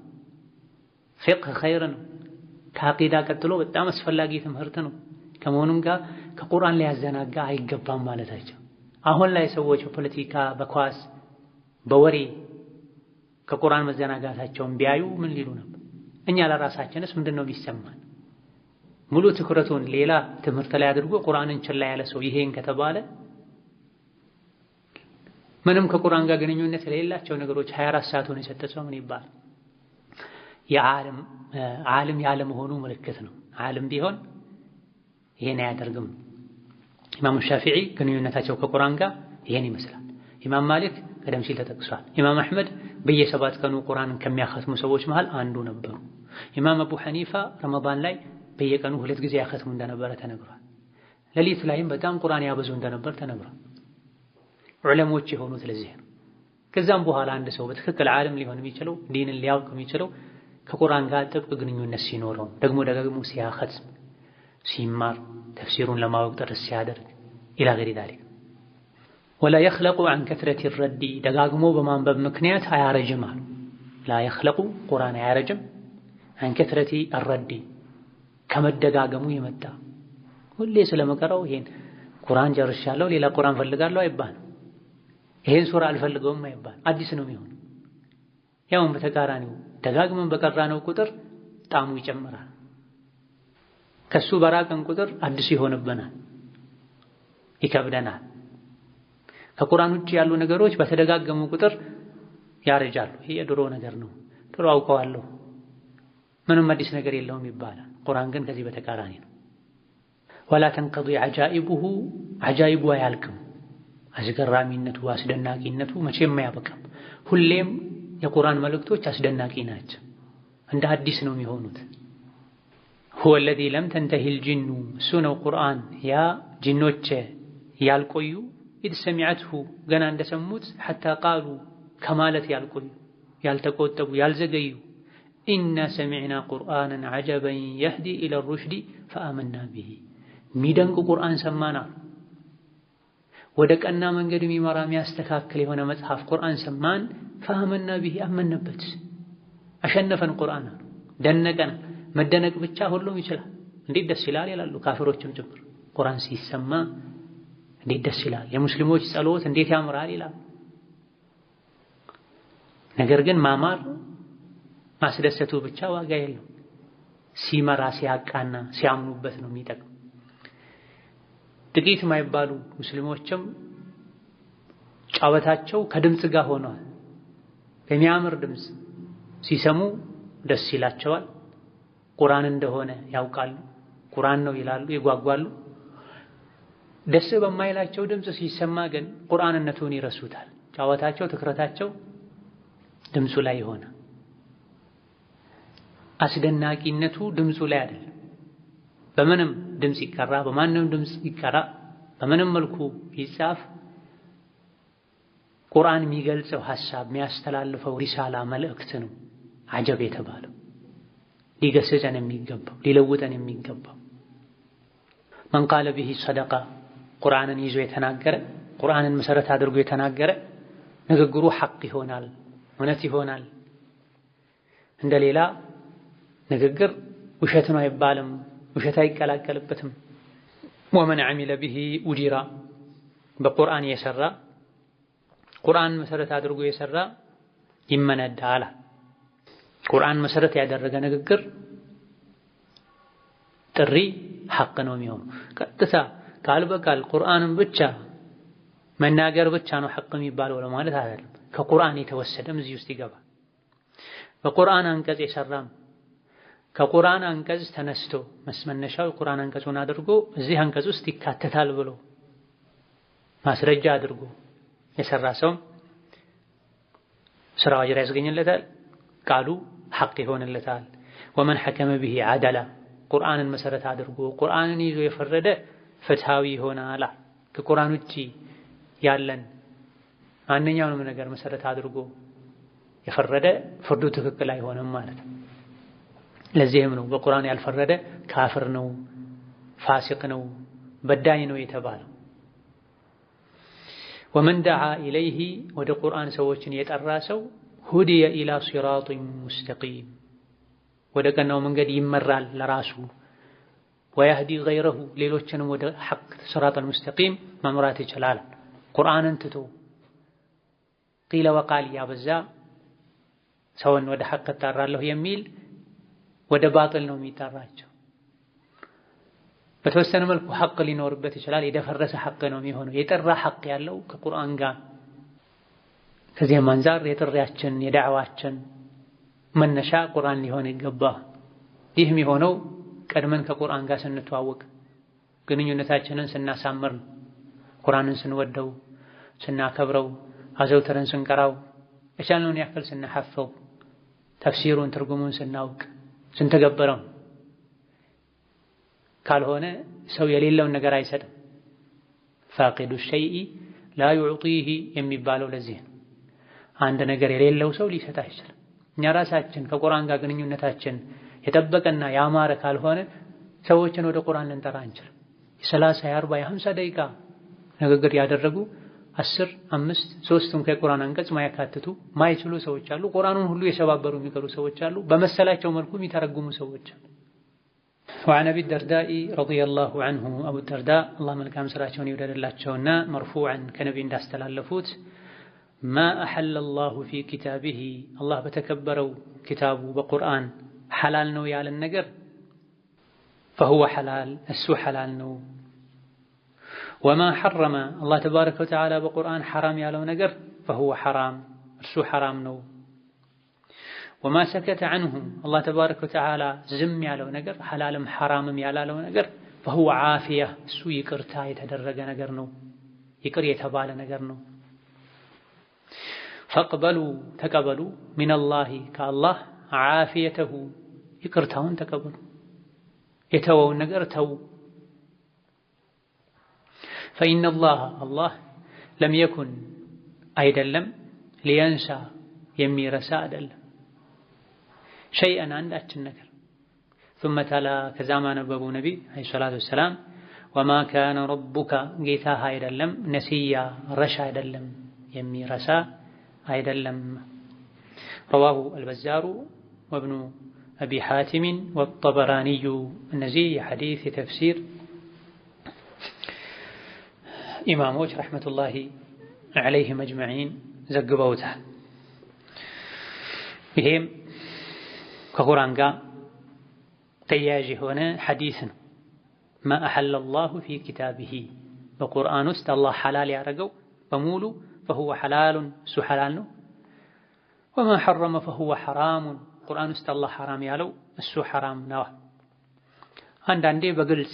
ፊቅህ ኸይር ነው። ከዐቂዳ ቀጥሎ በጣም አስፈላጊ ትምህርት ነው። ከመሆኑም ጋር ከቁርአን ላይ ያዘናጋ አይገባም ማለታቸው። አሁን ላይ ሰዎች በፖለቲካ፣ በኳስ፣ በወሬ ከቁርአን መዘናጋታቸውን ቢያዩ ምን ሊሉ ነበር? እኛ ለራሳችንስ ምንድነው የሚሰማን? ሙሉ ትኩረቱን ሌላ ትምህርት ላይ አድርጎ ቁርአንን ችላ ያለ ሰው ይሄን ከተባለ ምንም ከቁርአን ጋር ግንኙነት የሌላቸው ነገሮች 24 ሰዓቱን የሰጠ ሰው ምን ይባል? ዓለም ያለመሆኑ ምልክት ነው። ዓለም ቢሆን ይሄን አያደርግም። ኢማሙ ሻፊዒ ግንኙነታቸው ከቁርአን ጋር ይሄን ይመስላል። ኢማም ማሊክ ቀደም ሲል ተጠቅሷል። ኢማም አሕመድ በየ7 ቀኑ ቁርአንን ከሚያኸትሙ ሰዎች መሃል አንዱ ነበሩ። ኢማም አቡ ሐኒፋ ረመዳን ላይ በየቀኑ 2 ጊዜ ያኸትሙ እንደነበረ ተነግሯል። ሌሊት ላይም በጣም ቁርአን ያበዙ እንደነበር ተነግሯል። ዑለሞች የሆኑት ለዚህ ነው። ከዛም በኋላ አንድ ሰው በትክክል ዓለም ሊሆን የሚችለው ዲንን ሊያውቅ የሚችለው ከቁርአን ጋር ጥብቅ ግንኙነት ሲኖረው ደግሞ ሲያኸትም ሲማር ተፍሲሩን ለማወቅ ጥረት ሲያደርግ ኢላ ገይሪ ዛሊክ ወላ የኽለቁ ዐን ከትረቲ ረዲ ደጋግሞ በማንበብ ምክንያት አያረጅም አሉ። ላ የኽለቁ ቁርአን አያረጅም ዐን ከትረቲ ረዲ ከመደጋገሙ የመጣ ሁሌ ስለመቀረው ይሄን ቁርአን ጨርሻለሁ ሌላ ቁርአን ፈልጋለሁ አይባልም። ይሄን ሱራ አልፈልገውም አይባል። አዲስ ነው የሚሆነው። ያውም በተቃራኒው ደጋግመን በቀራነው ቁጥር ጣዕሙ ይጨምራል። ከሱ በራቀን ቁጥር አዲስ ይሆንብናል፣ ይከብደናል። ከቁርአን ውጭ ያሉ ነገሮች በተደጋገሙ ቁጥር ያረጃሉ። ይሄ የድሮ ነገር ነው፣ ድሮ አውቀዋለሁ፣ ምንም አዲስ ነገር የለውም ይባላል። ቁርአን ግን ከዚህ በተቃራኒ ነው። ወላ ተንቀዲ ዐጃኢቡሁ ዐጃኢቡ አያልቅም። አስገራሚነቱ አስደናቂነቱ መቼም አያበቃም። ሁሌም የቁርአን መልእክቶች አስደናቂ ናቸው፣ እንደ አዲስ ነው የሚሆኑት። ሁወ አለዚ ለም ተንተሂል ጂኑ እሱ ነው ቁርአን ያ ጂኖች ያልቆዩ ኢድ ሰሚዐትሁ ገና እንደሰሙት ሐታ ቃሉ ከማለት ያልቆዩ ያልተቆጠቡ ያልዘገዩ ኢና ሰሚዕና ቁርአንን ዐጀበን የህዲ ኢለ ሩሽዲ ፈአመና ቢሂ ሚደንቅ ቁርአን ሰማና ወደ ቀና መንገድ የሚመራ የሚያስተካክል የሆነ መጽሐፍ ቁርአን ሰማን ፈአመና ቢሂ አመንበት። አሸነፈን ቁርአን ደነቀን። መደነቅ ብቻ ሁሉም ይችላል። እንዴት ደስ ይላል ይላሉ ካፊሮችም ጭምር። ቁርአን ሲሰማ እንዴት ደስ ይላል፣ የሙስሊሞች ጸሎት እንዴት ያምራል ይላሉ። ነገር ግን ማማር ማስደሰቱ ብቻ ዋጋ የለው። ሲመራ ሲያቃና ሲያምኑበት ነው የሚጠቅም። ጥቂት የማይባሉ ሙስሊሞችም ጫወታቸው ከድምፅ ጋር ሆኗል። በሚያምር ድምፅ ሲሰሙ ደስ ይላቸዋል። ቁርአን እንደሆነ ያውቃሉ። ቁርአን ነው ይላሉ፣ ይጓጓሉ። ደስ በማይላቸው ድምፅ ሲሰማ ግን ቁርአንነቱን ይረሱታል። ጫወታቸው ትኩረታቸው ድምፁ ላይ ሆነ። አስደናቂነቱ ድምፁ ላይ አይደለም። በምንም ድምፅ ይቀራ፣ በማንም ድምፅ ይቀራ፣ በምንም መልኩ ይጻፍ ቁርአን የሚገልጸው ሐሳብ የሚያስተላልፈው ሪሳላ መልእክት ነው ዐጀብ የተባለው። ሊገስጸን የሚገባው ሊለውጠን የሚገባው መን ቃለ ቢሂ ሰደቃ ቁርአንን ይዞ የተናገረ ቁርአንን መሰረት አድርጎ የተናገረ ንግግሩ ሐቅ ይሆናል፣ እውነት ይሆናል። እንደሌላ ንግግር ውሸት ነው አይባልም፣ ውሸት አይቀላቀልበትም። ወመን ዐሚለ ቢሂ ኡጅራ በቁርአን የሰራ ቁርአን መሰረት አድርጎ የሰራ ይመነዳል። ቁርአን መሰረት ያደረገ ንግግር ጥሪ ሐቅ ነው የሚሆነው። ቀጥታ ቃል በቃል ቁርአንን ብቻ መናገር ብቻ ነው ሐቅ የሚባለው ለማለት አይደለም። ከቁርአን የተወሰደም እዚህ ውስጥ ይገባል። በቁርአን አንቀጽ የሰራም ከቁርአን አንቀጽ ተነስቶ መስመነሻው ቁርአን አንቀጹን አድርጎ እዚህ አንቀጽ ውስጥ ይካተታል ብሎ ማስረጃ አድርጎ የሰራ ሰው ስራው አጅር ያስገኝለታል፣ ቃሉ ሐቅ ይሆንለታል። ወመን ሐከመ ቢሂ ዐደላ ቁርአንን መሰረት አድርጎ ቁርአንን ይዞ የፈረደ ፍትሃዊ ይሆናል። ከቁርአን ውጪ ያለን ማንኛውንም ነገር መሰረት አድርጎ የፈረደ ፍርዱ ትክክል አይሆንም ማለት ነው። ለዚህም ነው በቁርአን ያልፈረደ ካፍር ነው፣ ፋሲቅ ነው፣ በዳይ ነው የተባለው። ወመን ደዓ ኢለይሂ ወደ ቁርአን ሰዎችን የጠራ ሰው ሁዲየ ኢላ ሲራጢን ሙስተቂም ወደ ቀናው መንገድ ይመራል ለራሱ። ወየህዲ ገይረሁ ሌሎችንም ወደ ሐቅ ሲራጠል ሙስተቂም መምራት ይችላል። ቁርአንን ትቶ ቂለ ወቃል ያበዛ ሰውን ወደ ሐቅ እጠራለሁ የሚል ወደ ባጥል ነው የሚጠራቸው። በተወሰነ መልኩ ሐቅ ሊኖርበት ይችላል፣ የደፈረሰ ሐቅ ነው የሚሆነው። የጠራ ሐቅ ያለው ከቁርአን ጋር። ከዚህም አንፃር የጥሪያችን የዳዕዋችን መነሻ ቁርአን ሊሆን ይገባል። ይህ የሚሆነው ቀድመን ከቁርአን ጋር ስንተዋወቅ ግንኙነታችንን ስናሳምር ነው። ቁርአንን ስንወደው ስናከብረው አዘውትረን ስንቀራው የቻልነውን ያክል ስናሐፈው ተፍሲሩን ትርጉሙን ስናውቅ ስንተገበረው ካልሆነ ሰው የሌለውን ነገር አይሰጥም። ፋቂዱ ሸይኢ ላ ዩዕጢሂ የሚባለው ለዚህ ነው። አንድ ነገር የሌለው ሰው ሊሰጥ አይችልም። እኛ ራሳችን ከቁርአን ጋር ግንኙነታችን የጠበቀና ያማረ ካልሆነ ሰዎችን ወደ ቁርአን ልንጠራ አንችልም። የ30 የ40 የ50 ደቂቃ ንግግር ያደረጉ 10 5 3ቱም ከቁርአን አንቀጽ ማያካትቱ ማይችሉ ሰዎች አሉ። ቁርአኑን ሁሉ የሰባበሩ የሚቀሩ ሰዎች አሉ። በመሰላቸው መልኩ የሚተረጉሙ ሰዎች አሉ። وعن أبي الدرداء رضي الله عنه أبو الدرداء الله ملكام سراتشون يودللاቸውና مرفوعا كنبي እንዳስተላለፉት ما أحل الله في كتابه الله በተከበረው ኪታቡ በቁርአን ሐላል ነው ያለን ነገር فهو حلال እሱ ሐላል ነው። وما حرم الله تبارك وتعالى በቁርአን حرام ያለው ነገር فهو حرام እሱ حرام ነው። وما سكت عنه الله تبارك وتعالى ዝም ያለው ነገር ሐላልም حرامም ያላለው ነገር فهو عافية እሱ ይቅርታ የተደረገ ነገር ነው፣ ይቅር የተባለ ነገር ነው። فاقبلوا ተቀበሉ من الله ከአላህ عافيته ይቅርታውን ተቀበሉ፣ የተወውን ነገር ተው። فإن الله لم يكن አይደለም لينسى የሚረሳ አይደለም شيئا አንዳችን ነገር ثم تلا ከዛማ ነበቡ ነቢ አለይሂ ሰላቱ ወሰላም وما كان ربك ጌታህ አይደለም ነሲያ ረሻ አይደለም የሚረሳ አይደለም። رواه البزار وابن أبي حاتم والطبراني እነዚህ የሐዲስ የተፍሲር ኢማሞች ረሕመቱላሂ ዐለይሂም አጅመዒን ዘግበውታል። ይሄም ከቁርአን ጋር ተያያዥ የሆነ ሐዲስ ነው። ማ አሐለ አላሁ ፊ ኪታቢሂ በቁርአን ውስጥ አላህ ሐላል ያደረገው በሙሉ فهو حلال እሱ ሐላል ነው። ወማ ሐረመ فهو حرام ቁርአን ውስጥ አላህ ሐራም ያለው እሱ ሐራም ነው። አንዳንዴ በግልጽ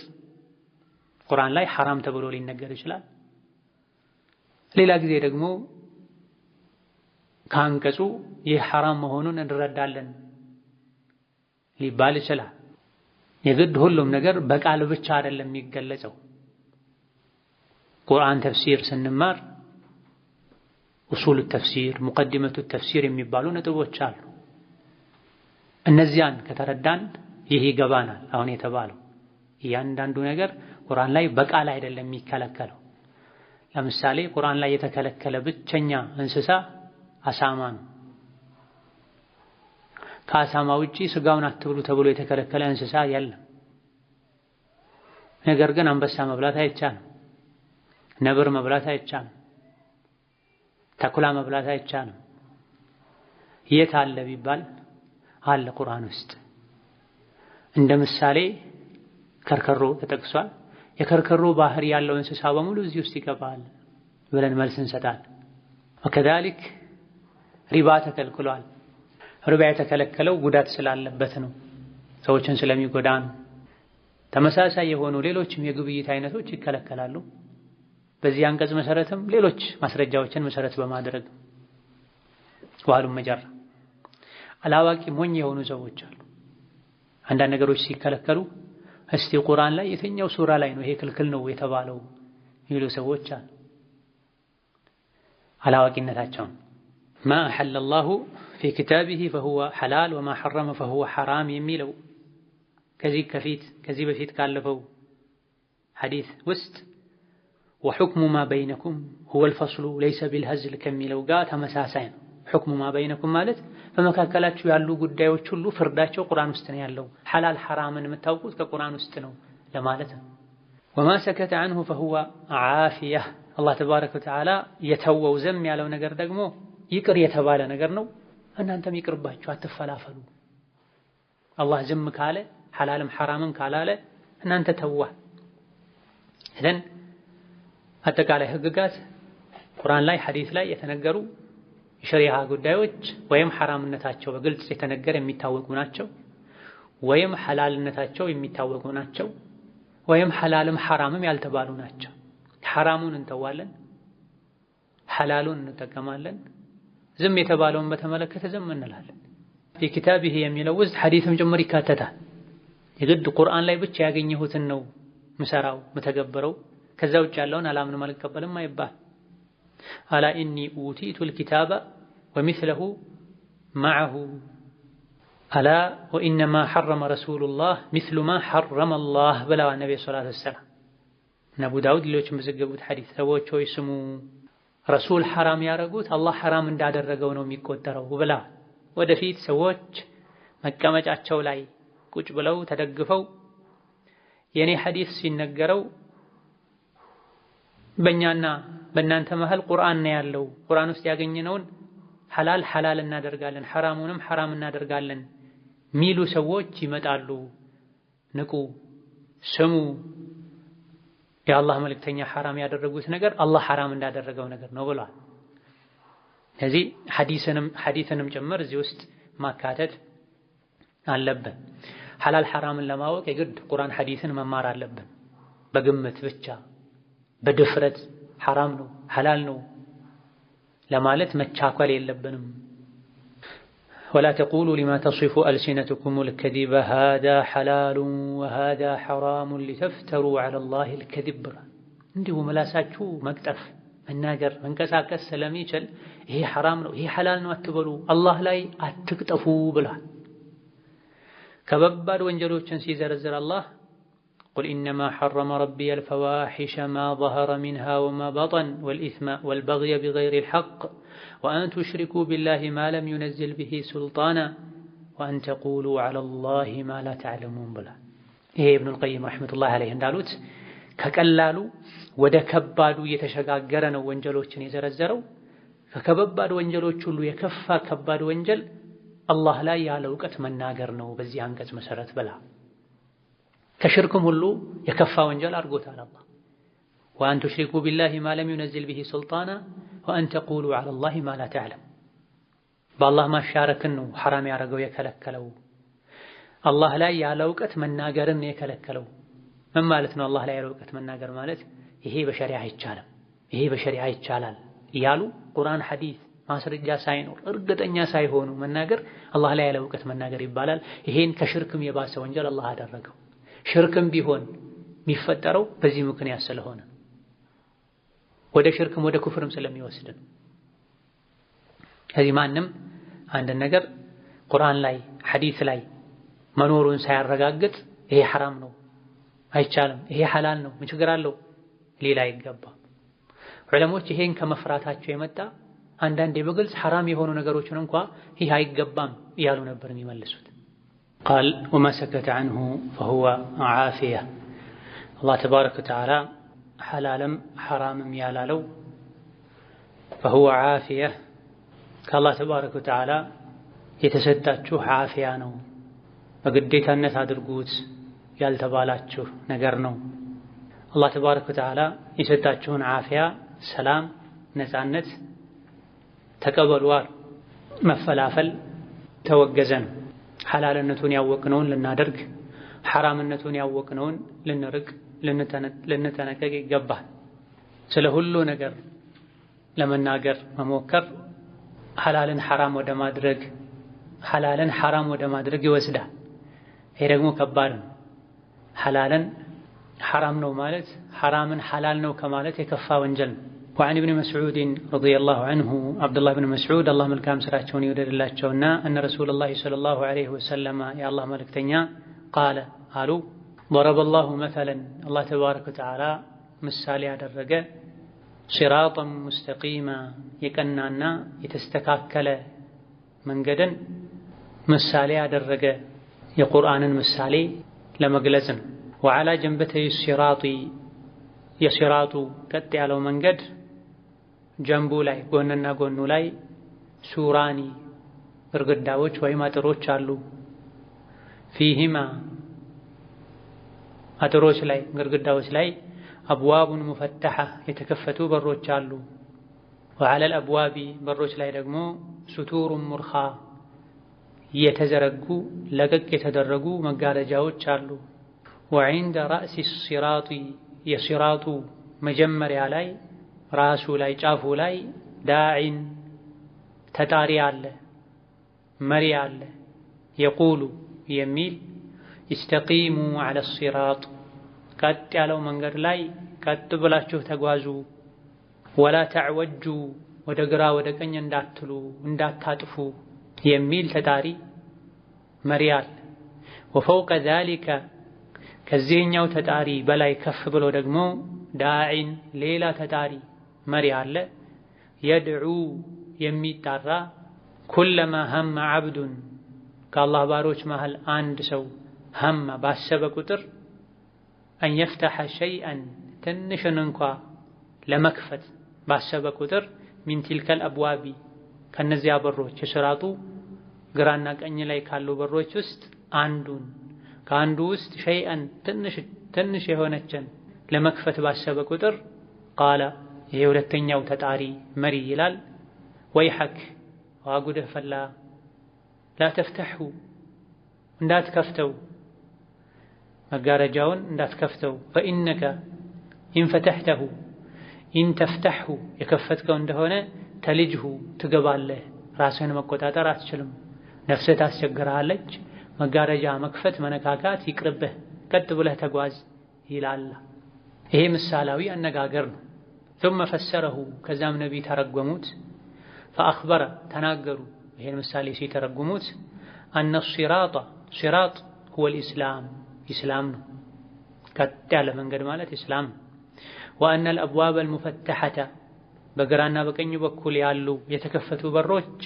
ቁርአን ላይ ሐራም ተብሎ ሊነገር ይችላል። ሌላ ጊዜ ደግሞ ከአንቀጹ ይህ ሐራም መሆኑን እንረዳለን ሊባል ይችላል። የግድ ሁሉም ነገር በቃል ብቻ አይደለም የሚገለጸው። ቁርአን ተፍሲር ስንማር ኡሱል ተፍሲር ሙቀዲመቱ ተፍሲር የሚባሉ ነጥቦች አሉ። እነዚያን ከተረዳን ይህ ይገባናል። አሁን የተባለው እያንዳንዱ ነገር ቁርአን ላይ በቃል አይደለም የሚከለከለው። ለምሳሌ ቁርአን ላይ የተከለከለ ብቸኛ እንስሳ አሳማ ነው። ከአሳማ ውጪ ስጋውን አትብሉ ተብሎ የተከለከለ እንስሳ የለም። ነገር ግን አንበሳ መብላት አይቻልም፣ ነብር መብላት አይቻልም፣ ተኩላ መብላት አይቻልም። የት አለ ቢባል አለ ቁርአን ውስጥ። እንደ ምሳሌ ከርከሮ ተጠቅሷል። የከርከሮ ባህሪ ያለው እንስሳ በሙሉ እዚህ ውስጥ ይገባል ብለን መልስ እንሰጣለን። ወከዛሊክ ሪባ ተከልክሏል። ሪባ የተከለከለው ጉዳት ስላለበት ነው፣ ሰዎችን ስለሚጎዳ ነው። ተመሳሳይ የሆኑ ሌሎችም የግብይት አይነቶች ይከለከላሉ። በዚህ አንቀጽ መሰረትም ሌሎች ማስረጃዎችን መሰረት በማድረግ ዋሉም መጀራ አላዋቂ ሞኝ የሆኑ ሰዎች አሉ። አንዳንድ ነገሮች ሲከለከሉ እስቲ ቁርአን ላይ የትኛው ሱራ ላይ ነው ይሄ ክልክል ነው የተባለው የሚሉ ሰዎች አሉ። አላዋቂነታቸውን ما أحل الله في كتابه فهو حلال وما حرم فهو حرام የሚለው ከዚህ በፊት ካለፈው ሐዲስ ውስጥ وحكم ما بينكم هو الفصل ليس بالهزل ከሚለው ጋር ተመሳሳይ ነው። حكم ما بينكم ማለት በመካከላችሁ ያሉ ጉዳዮች ሁሉ ፍርዳቸው ቁርአን ውስጥ ነው ያለው። ሐላል ሐራምን የምታውቁት ከቁርአን ውስጥ ነው ለማለት ነው። وما سكت عنه فهو عافية الله تبارك وتعالى የተወው ዘም ያለው ነገር ደግሞ ይቅር የተባለ ነገር ነው። እናንተም ይቅርባችሁ አትፈላፈሉ። አላህ ዝም ካለ ሐላልም ሐራምም ካላለ እናንተ ተዋ። አጠቃላይ ህግጋት ቁርአን ላይ ሐዲስ ላይ የተነገሩ የሸሪዓ ጉዳዮች ወይም ሐራምነታቸው በግልጽ የተነገረ የሚታወቁ ናቸው፣ ወይም ሐላልነታቸው የሚታወቁ ናቸው፣ ወይም ሐላልም ሐራምም ያልተባሉ ናቸው። ሐራሙን እንተዋለን፣ ሐላሉን እንጠቀማለን። ዝም የተባለውን በተመለከተ ዝም እንላለን። ፊኪታቢሂ የሚለው ውስጥ ሐዲስም ጭምር ይካተታል። የግድ ቁርአን ላይ ብቻ ያገኘሁትን ነው ምሰራው ምተገበረው፣ ከዛ ውጭ ያለውን አላምንም አልቀበልም አይባል። አላ ኢኒ ኡቲቱል ኪታበ ወሚስለሁ መዐሁ አላ ወኢነማ ሐረመ ረሱሉላህ ሚስሉ ማ ሐረመ አላህ ብለዋል ነብዩ ሰለላሁ ዐለይሂ ወሰለም። አቡ ዳውድ ሌሎችም በዘገቡት ሐዲስ ሰዎች ሆይ ስሙ፣ ረሱል ሐራም ያደረጉት አላህ ሐራም እንዳደረገው ነው የሚቆጠረው ብላ ወደፊት ሰዎች መቀመጫቸው ላይ ቁጭ ብለው ተደግፈው የኔ ሐዲስ ሲነገረው በእኛና በእናንተ መሃል ቁርአን ነው ያለው፣ ቁርአን ውስጥ ያገኘነውን ሐላል ሐላል እናደርጋለን፣ ሐራሙንም ሐራም እናደርጋለን ሚሉ ሰዎች ይመጣሉ። ንቁ፣ ስሙ፣ የአላህ መልእክተኛ ሐራም ያደረጉት ነገር አላህ ሐራም እንዳደረገው ነገር ነው ብሏል። ስለዚህ ሐዲስንም ጭምር እዚህ ውስጥ ማካተት አለብን። ሐላል ሐራምን ለማወቅ የግድ ቁርአን ሐዲስን መማር አለብን። በግምት ብቻ በድፍረት ሐራም ነው ሐላል ነው ለማለት መቻኮል የለብንም። ወላ ተቁሉ ሊማ ተሲፉ አልሲነቱኩሙል ከዚበ ሃዛ ሐላሉን ወሃዛ ሐራሙን ሊተፍተሩ ዐለላሂል ከዚብ። እንዲሁ ምላሳችሁ መቅጠፍ መናገር መንቀሳቀስ ስለሚችል ይሄ ሐራም ነው ይሄ ሐላል ነው አትበሉ፣ አላህ ላይ አትቅጠፉ ብሏል። ከባባድ ወንጀሎችን ሲዘረዝር አላህ ቁል ኢነማ ሐረመ ረቢየል ፈዋሒሸ ማ ظهረ ሚንሃ ወማ በጠን ወልኢስመ ወልበግየ ቢገይሪል ሐቅ ወአን ቱሽሪኩ ቢላሂ ማ ለም ዩነዝል ቢሂ ሱልጣና ወአን ተቁሉ ዐለላሂ ማ ላ ተዕለሙን ብሏል። ይሄ ኢብኑል ቀይም ረሒመቱላሂ ዐለይሂ እንዳሉት ከቀላሉ ወደ ከባዱ እየተሸጋገረ ነው ወንጀሎችን የዘረዘረው። ከከባድ ወንጀሎች ሁሉ የከፋ ከባድ ወንጀል አላህ ላይ ያለ እውቀት መናገር ነው በዚህ አንቀጽ መሰረት ብላ። ከሽርክም ሁሉ የከፋ ወንጀል አድርጎታል አላህ። ወአን ቱሽሪኩ ቢላሂ ማ ለም ዩነዝል ቢሂ ሱልጣና ወአን ተቁሉ ዐለላሂ ማ ላ ተዕለም። በአላህ ማሻረክን ነው ሐራም ያደረገው የከለከለው። አላህ ላይ ያለ እውቀት መናገርን ነው የከለከለው። ምን ማለት ነው? አላህ ላይ ያለ እውቀት መናገር ማለት ይሄ በሸሪዓ አይቻልም፣ ይሄ በሸሪዓ ይቻላል እያሉ ቁርአን ሐዲስ ማስረጃ ሳይኖር እርግጠኛ ሳይሆኑ መናገር አላህ ላይ ያለ እውቀት መናገር ይባላል። ይሄን ከሽርክም የባሰ ወንጀል አላህ አደረገው። ሽርክም ቢሆን የሚፈጠረው በዚህ ምክንያት ስለሆነ ወደ ሽርክም ወደ ኩፍርም ስለሚወስድን። ከዚህ ማንም አንድ ነገር ቁርአን ላይ ሐዲስ ላይ መኖሩን ሳያረጋግጥ ይሄ ሐራም ነው አይቻልም፣ ይሄ ሐላል ነው ምን ችግር አለው ሌላ አይገባም። ዑለሞች ይሄን ከመፍራታቸው የመጣ አንዳንዴ በግልጽ ሐራም የሆኑ ነገሮችን እንኳ ይህ አይገባም እያሉ ነበር የሚመልሱት። ቃል ወማ ሰከተ ዐንሁ ፈሁወ ዓፊያ። አላህ ተባረከ ወተዓላ ሐላልም ሐራምም ያላለው ፈሁወ ዓፊያ ከአላህ ተባረከ ወተዓላ የተሰጣችሁ ዓፊያ ነው፣ በግዴታነት አድርጉት ያልተባላችሁ ነገር ነው። አላህ ተባረከ ወተዓላ የሰጣችሁን ዓፊያ ሰላም፣ ነፃነት ተቀበሉዋል። መፈላፈል ተወገዘ ነው። ሐላልነቱን ያወቅነውን ልናደርግ፣ ሐራምነቱን ያወቅነውን ልንርቅ፣ ልንጠነቀቅ ይገባል። ስለ ሁሉ ነገር ለመናገር መሞከር ሐላልን ሐራም ወደ ማድረግ ሐላልን ሐራም ወደ ማድረግ ይወስዳል። ይሄ ደግሞ ከባድ ነው። ሐላልን ሐራም ነው ማለት ሐራምን ሐላል ነው ከማለት የከፋ ወንጀል ነው። وعن ابن مسعود رضي الله عنه عبد الله بن مسعود الله ملكام سراچون ይወደድላቸውና أن رسول الله صلى الله عليه وسلم يا الله መልእክተኛ قال قالوا ضرب الله مثلا الله تبارك وتعالى ምሳሌ ያደረገ صراطا مستقيما የቀናና የተስተካከለ መንገድን ምሳሌ ያደረገ የቁርአንን ምሳሌ ለመግለጽ ነው። وعلى جنبتي الصراط የሲራጡ ቀጥ ያለው መንገድ ጀንቡ ላይ ጎንና ጎኑ ላይ ሱራኒ ግድግዳዎች ወይም አጥሮች አሉ። ፊሂማ አጥሮች ላይ ግድግዳዎች ላይ አብዋቡን ሙፈተሐ የተከፈቱ በሮች አሉ። وعلى الأبواب በሮች ላይ ደግሞ ሱቱር ሙርኻ የተዘረጉ ለቀቅ የተደረጉ መጋረጃዎች አሉ። وعند رأس الصراط የሲራጡ መጀመሪያ ላይ ራሱ ላይ ጫፉ ላይ ዳዒን ተጣሪ አለ፣ መሪ አለ። የቁሉ የሚል ኢስተቂሙ ዐለ ሲራጥ ቀጥ ያለው መንገድ ላይ ቀጥ ብላችሁ ተጓዙ፣ ወላ ተዕወጁ ወደ ግራ ወደ ቀኝ እንዳትሉ እንዳታጥፉ የሚል ተጣሪ መሪ አለ። ወፈውቀ ዛሊከ ከዚህኛው ተጣሪ በላይ ከፍ ብሎ ደግሞ ዳዒን ሌላ ተጣሪ መሪ አለ። የድዑ የሚጣራ ኩለማ ሀመ ዐብዱን ከአላህ ባሮች መሃል አንድ ሰው ሀመ ባሰበ ቁጥር አን የፍተሐ ሸይአን ትንሽን እንኳ ለመክፈት ባሰበ ቁጥር ሚን ቲልከል አብዋቢ ከነዚያ በሮች የሲራጡ ግራና ቀኝ ላይ ካሉ በሮች ውስጥ አንዱን ከአንዱ ውስጥ ሸይአን ትንሽ የሆነችን ለመክፈት ባሰበ ቁጥር ቃለ ይሄ ሁለተኛው ተጣሪ መሪ ይላል ወይሐክ ዋጉድህ ፈላ ላ ተፍተሑ እንዳትከፍተው መጋረጃውን እንዳትከፍተው ፈኢነከ ኢንፈተሕተሁ ኢንተፍተሕሁ የከፈትከው እንደሆነ ተልጅሁ ትገባለህ፣ ራስህን መቆጣጠር አትችልም፣ ነፍስህ ታስቸግርሃለች። መጋረጃ መክፈት መነካካት ይቅርብህ፣ ቀጥ ብለህ ተጓዝ ይላል። ይሄ ምሳሌያዊ አነጋገር ነው። ثم فسره ከዛም ነቢ ተረጎሙት فأخبر ተናገሩ ይሄን ምሳሌ ሲተረጉሙት أن الصراط صراط هو الإسلام ኢስላም ነው፣ ቀጥ ያለ መንገድ ማለት ኢስላም። وأن الأبواب المفتحة በግራና በቀኝ በኩል ያሉ የተከፈቱ በሮች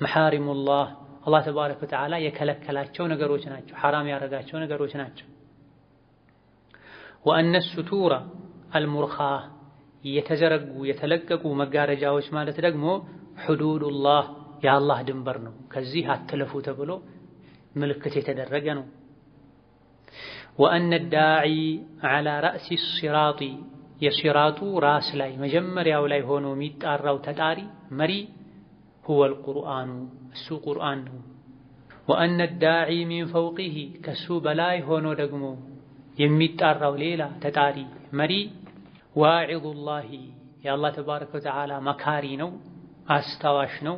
መሐሪሙላህ አላህ ተባረከ ወተዓላ የከለከላቸው ነገሮች ናቸው፣ ሐራም ያደረጋቸው ነገሮች ናቸው። وأن الستور المرخاة የተዘረጉ የተለቀቁ መጋረጃዎች ማለት ደግሞ ሁዱዱላህ የአላህ ድንበር ነው፣ ከዚህ አትለፉ ተብሎ ምልክት የተደረገ ነው። وأن الداعي على رأس الصراط የሲራጡ ራስ ላይ መጀመሪያው ላይ ሆኖ የሚጣራው ተጣሪ መሪ هو القرآن እሱ ቁርአን ነው። وأن الداعي من فوقه ከሱ በላይ ሆኖ ደግሞ የሚጣራው ሌላ ተጣሪ መሪ ዋዒዙላሂ የአላህ ተባረከ ወተዓላ መካሪ ነው፣ አስታዋሽ ነው።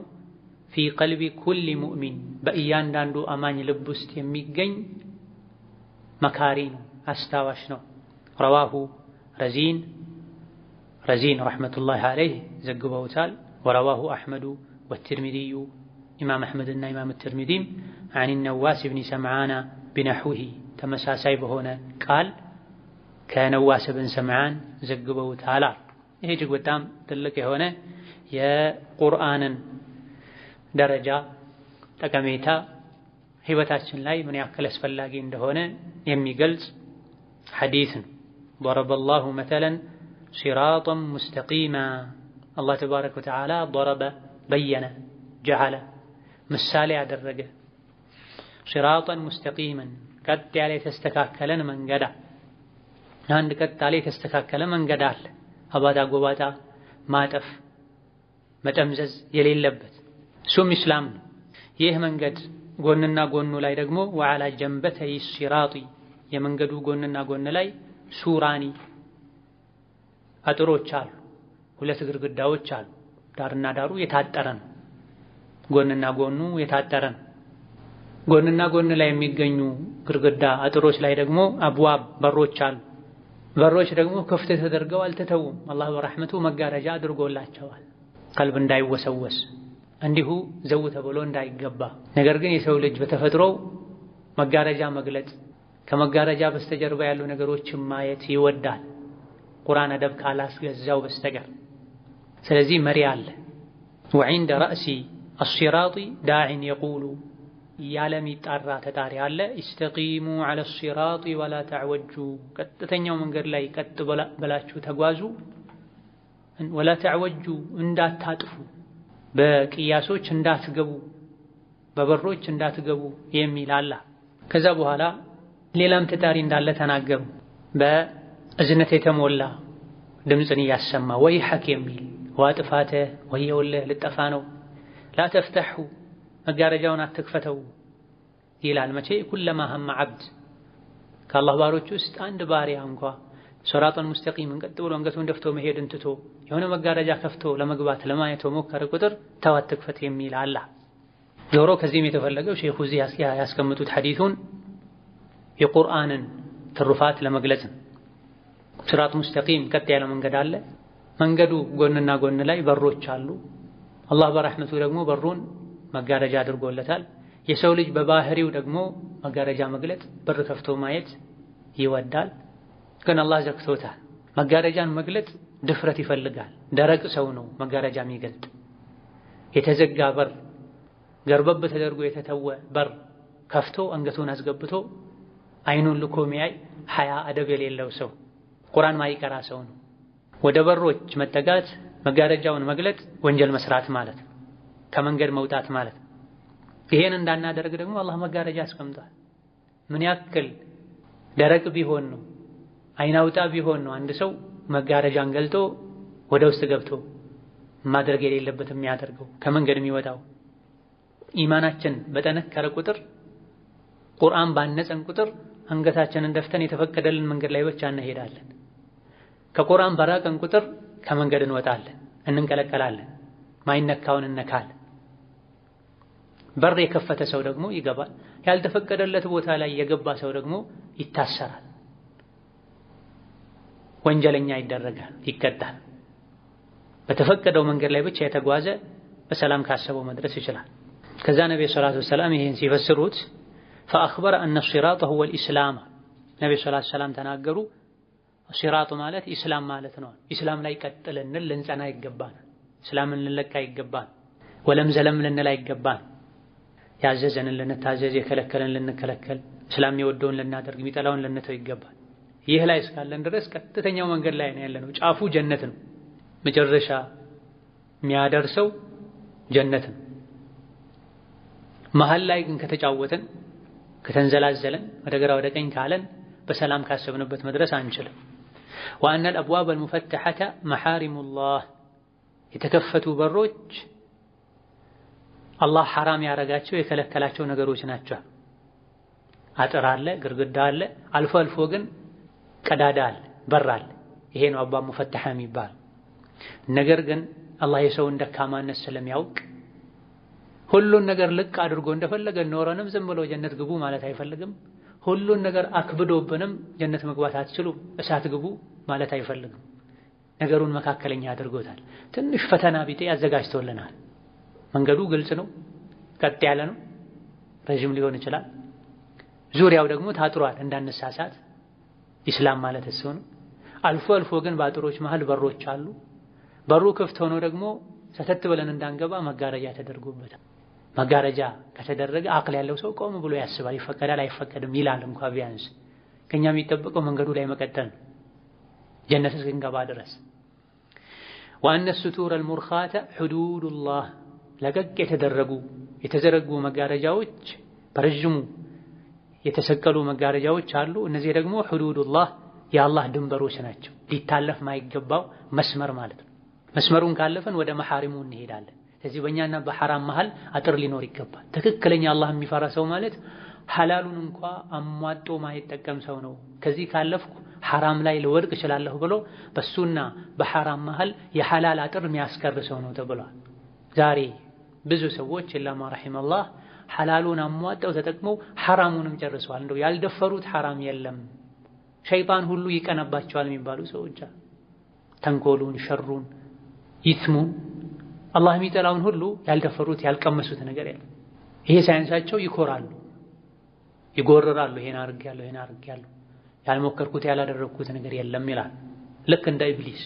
ፊ ቀልቢ ኩሊ ሙእሚን በእያንዳንዱ አማኝ ልብ ውስጥ የሚገኝ መካሪ ነው፣ አስታዋሽ ነው። ረዋሁ ረዚን ረሕመቱላሂ ዐለይህ ዘግበውታል። ወረዋሁ አሕመዱ ወትርሚዚዩ ኢማም አሕመድና ኢማም ትርሚዚም ዐን ነዋስ ብኒ ሰምዓን ቢነሕዊሂ ተመሳሳይ በሆነ ቃል ከነዋስ ብን ሰምዓን ዘግበውታል። ይሄ እጅግ በጣም ትልቅ የሆነ የቁርአንን ደረጃ ጠቀሜታ ህይወታችን ላይ ምን ያክል አስፈላጊ እንደሆነ የሚገልጽ ሐዲስ ነው። ضربالله مثلا صراطا مستقيما አላህ ተባረከ ወተዓላ ضرب በየነ ጀዐለ ምሳሌ ያደረገ صراطا مستقيما ቀጥ ያለ የተስተካከለን መንገድ አንድ ቀጥ ያለ የተስተካከለ መንገድ አለ፣ አባጣ ጎባጣ ማጠፍ መጠምዘዝ የሌለበት እሱም ኢስላም ነው። ይህ መንገድ ጎንና ጎኑ ላይ ደግሞ ወዐላ ጀንበተይ ሲራጢ የመንገዱ ጎንና ጎን ላይ ሱራኒ አጥሮች አሉ፣ ሁለት ግድግዳዎች አሉ። ዳርና ዳሩ የታጠረ ነው፣ ጎንና ጎኑ የታጠረ ነው። ጎንና ጎን ላይ የሚገኙ ግድግዳ አጥሮች ላይ ደግሞ አብዋብ በሮች አሉ። በሮች ደግሞ ክፍት ተደርገው አልተተውም፣ አላህ በረሕመቱ መጋረጃ አድርጎላቸዋል፣ ቀልብ እንዳይወሰወስ እንዲሁ ዘው ተብሎ እንዳይገባ። ነገር ግን የሰው ልጅ በተፈጥሮው መጋረጃ መግለጥ ከመጋረጃ በስተጀርባ ያሉ ነገሮችን ማየት ይወዳል፣ ቁርአን አደብ ካላስገዛው በስተቀር። ስለዚህ መሪ አለ። ወዒንደ ረእሲ አሲራጢ ዳዒን የቁሉ እያለ የሚጣራ ተጣሪ አለ። ኢስተቂሙ ዐለ ሲራጢ ወላ ተዕወጁ ቀጥተኛው መንገድ ላይ ቀጥ ብላችሁ ተጓዙ፣ ወላ ተዕወጁ እንዳታጥፉ፣ በቅያሶች እንዳትገቡ፣ በበሮች እንዳትገቡ የሚል አለ። ከዛ በኋላ ሌላም ተጣሪ እንዳለ ተናገሩ። በእዝነት የተሞላ ድምፅን እያሰማ ወይሐክ የሚል ዋጥፋተ ወየውልህ ልጠፋ ነው ላ ተፍተሑ መጋረጃውን አትክፈተው ይላል። መቼ ኩለማ ሀመ ዐብድ ከአላህ ባሮች ውስጥ አንድ ባሪያ እንኳ ሲራጠል ሙስተቂምን ቀጥ ብሎ አንገቱን ደፍቶ መሄድን ትቶ የሆነ መጋረጃ ከፍቶ ለመግባት ለማየት ሞከረ ቁጥር ተው አትክፈት የሚል አለ። ዞሮ ከዚህም የተፈለገው ሼኹ እዚህ ያስቀምጡት ሐዲሱን የቁርአንን ትሩፋት ለመግለጽ ነው። ሲራጥ ሙስተቂም ቀጥ ያለ መንገድ አለ። መንገዱ ጎንና ጎን ላይ በሮች አሉ። አላህ በረሕመቱ ደግሞ በሩን መጋረጃ አድርጎለታል። የሰው ልጅ በባህሪው ደግሞ መጋረጃ መግለጥ በር ከፍቶ ማየት ይወዳል። ግን አላህ ዘግቶታል። መጋረጃን መግለጥ ድፍረት ይፈልጋል። ደረቅ ሰው ነው መጋረጃ የሚገልጥ። የተዘጋ በር ገርበብ ተደርጎ የተተወ በር ከፍቶ አንገቱን አስገብቶ አይኑን ልኮ ሚያይ ሐያ አደብ የሌለው ሰው ቁርአን ማይቀራ ሰው ነው። ወደ በሮች መጠጋት መጋረጃውን መግለጥ ወንጀል መስራት ማለት ነው። ከመንገድ መውጣት ማለት ነው። ይሄን እንዳናደርግ ደግሞ አላህ መጋረጃ አስቀምጧል። ምን ያክል ደረቅ ቢሆን ነው አይናውጣ ቢሆን ነው አንድ ሰው መጋረጃን ገልጦ ወደ ውስጥ ገብቶ ማድረግ የሌለበት የሚያደርገው ከመንገድ የሚወጣው። ኢማናችን በጠነከረ ቁጥር ቁርአን ባነጸን ቁጥር አንገታችንን ደፍተን የተፈቀደልን መንገድ ላይ ብቻ እንሄዳለን። ከቁርአን በራቀን ቁጥር ከመንገድ እንወጣለን፣ እንንቀለቀላለን፣ ማይነካውን እነካለን። በር የከፈተ ሰው ደግሞ ይገባል። ያልተፈቀደለት ቦታ ላይ የገባ ሰው ደግሞ ይታሰራል፣ ወንጀለኛ ይደረጋል፣ ይቀጣል። በተፈቀደው መንገድ ላይ ብቻ የተጓዘ በሰላም ካሰበው መድረስ ይችላል። ከዛ ነብዩ ሰለላሁ ዐለይሂ ወሰለም ይሄን ሲፈስሩት فأخبر أن الصراط هو الإسلام ነብዩ ሰለላሁ ዐለይሂ ወሰለም ተናገሩ። ሲራጡ ማለት ኢስላም ማለት ነው። ኢስላም ላይ ቀጥለን ልንጸና ይገባል። እስላምን ልንለካ ይገባል። ወለም ዘለም ልንል ይገባል። ያዘዘንን ልንታዘዝ፣ የከለከለን ልንከለከል፣ እስላም የወደውን ልናደርግ፣ የሚጠላውን ልንተው ይገባል። ይህ ላይ እስካለን ድረስ ቀጥተኛው መንገድ ላይ ነው ያለነው። ጫፉ ጀነት ነው። መጨረሻ የሚያደርሰው ጀነት ነው። መሃል ላይ ግን ከተጫወተን ከተንዘላዘለን ወደ ግራ ወደ ቀኝ ካለን በሰላም ካሰብንበት መድረስ አንችልም። وأن الأبواب المفتحة محارم الله የተከፈቱ በሮች አላህ ሐራም ያረጋቸው የከለከላቸው ነገሮች ናቸው። አጥር አለ፣ ግርግዳ አለ፣ አልፎ አልፎ ግን ቀዳዳ አለ፣ በር አለ። ይሄ ነው አባብ ሙፈተሐ የሚባል ነገር። ግን አላህ የሰውን ደካማነት ስለሚያውቅ ሁሉን ነገር ልቅ አድርጎ እንደፈለገ ኖረንም ዝም ብሎ ጀነት ግቡ ማለት አይፈልግም። ሁሉን ነገር አክብዶብንም ጀነት መግባት አትችሉም እሳት ግቡ ማለት አይፈልግም። ነገሩን መካከለኛ አድርጎታል። ትንሽ ፈተና ቢጤ ያዘጋጅቶልናል። መንገዱ ግልጽ ነው፣ ቀጥ ያለ ነው፣ ረጅም ሊሆን ይችላል። ዙሪያው ደግሞ ታጥሯል እንዳንሳሳት። ኢስላም ማለት እሱ ነው። አልፎ አልፎ ግን በአጥሮች መሃል በሮች አሉ። በሩ ክፍት ሆኖ ደግሞ ሰተት ብለን እንዳንገባ መጋረጃ ተደርጎበታል። መጋረጃ ከተደረገ አቅል ያለው ሰው ቆም ብሎ ያስባል። ይፈቀዳል አይፈቀድም ይላል እንኳን ቢያንስ። ከኛ የሚጠበቀው መንገዱ ላይ መቀጠል ነው ጀነት እስክንገባ ድረስ። وأن الستور المرخاة حدود الله ለቀቅ የተዘረጉ መጋረጃዎች በረጅሙ የተሰቀሉ መጋረጃዎች አሉ። እነዚህ ደግሞ ሁዱዱላህ የአላህ ድንበሮች ናቸው። ሊታለፍ ማይገባው መስመር ማለት ነው። መስመሩን ካለፈን ወደ መሐሪሙ እንሄዳለን። ስለዚህ በእኛና በሐራም መሃል አጥር ሊኖር ይገባል። ትክክለኛ አላህ የሚፈራ ሰው ማለት ሐላሉን እንኳ አሟጦ ማይጠቀም ሰው ነው። ከዚህ ካለፍኩ ሐራም ላይ ልወድቅ እችላለሁ ብሎ በሱና በሐራም መሃል የሐላል አጥር የሚያስቀር ሰው ነው ተብሏል። ዛሬ ብዙ ሰዎች ኢላማ ረሂመላህ ሐላሉን አሟጠው ተጠቅመው ሐራሙንም ጨርሰዋል። እንደው ያልደፈሩት ሐራም የለም። ሸይጣን ሁሉ ይቀናባቸዋል የሚባሉ ሰዎች ተንኮሉን፣ ሸሩን፣ ይስሙን አላህ የሚጠላውን ሁሉ ያልደፈሩት ያልቀመሱት ነገር የለም። ይሄ ሳይንሳቸው ይኮራሉ፣ ይጎርራሉ። ይሄን አርጋለሁ ያልሞከርኩት ያላደረግኩት ነገር የለም ይላል። ልክ እንደ ኢብሊስ።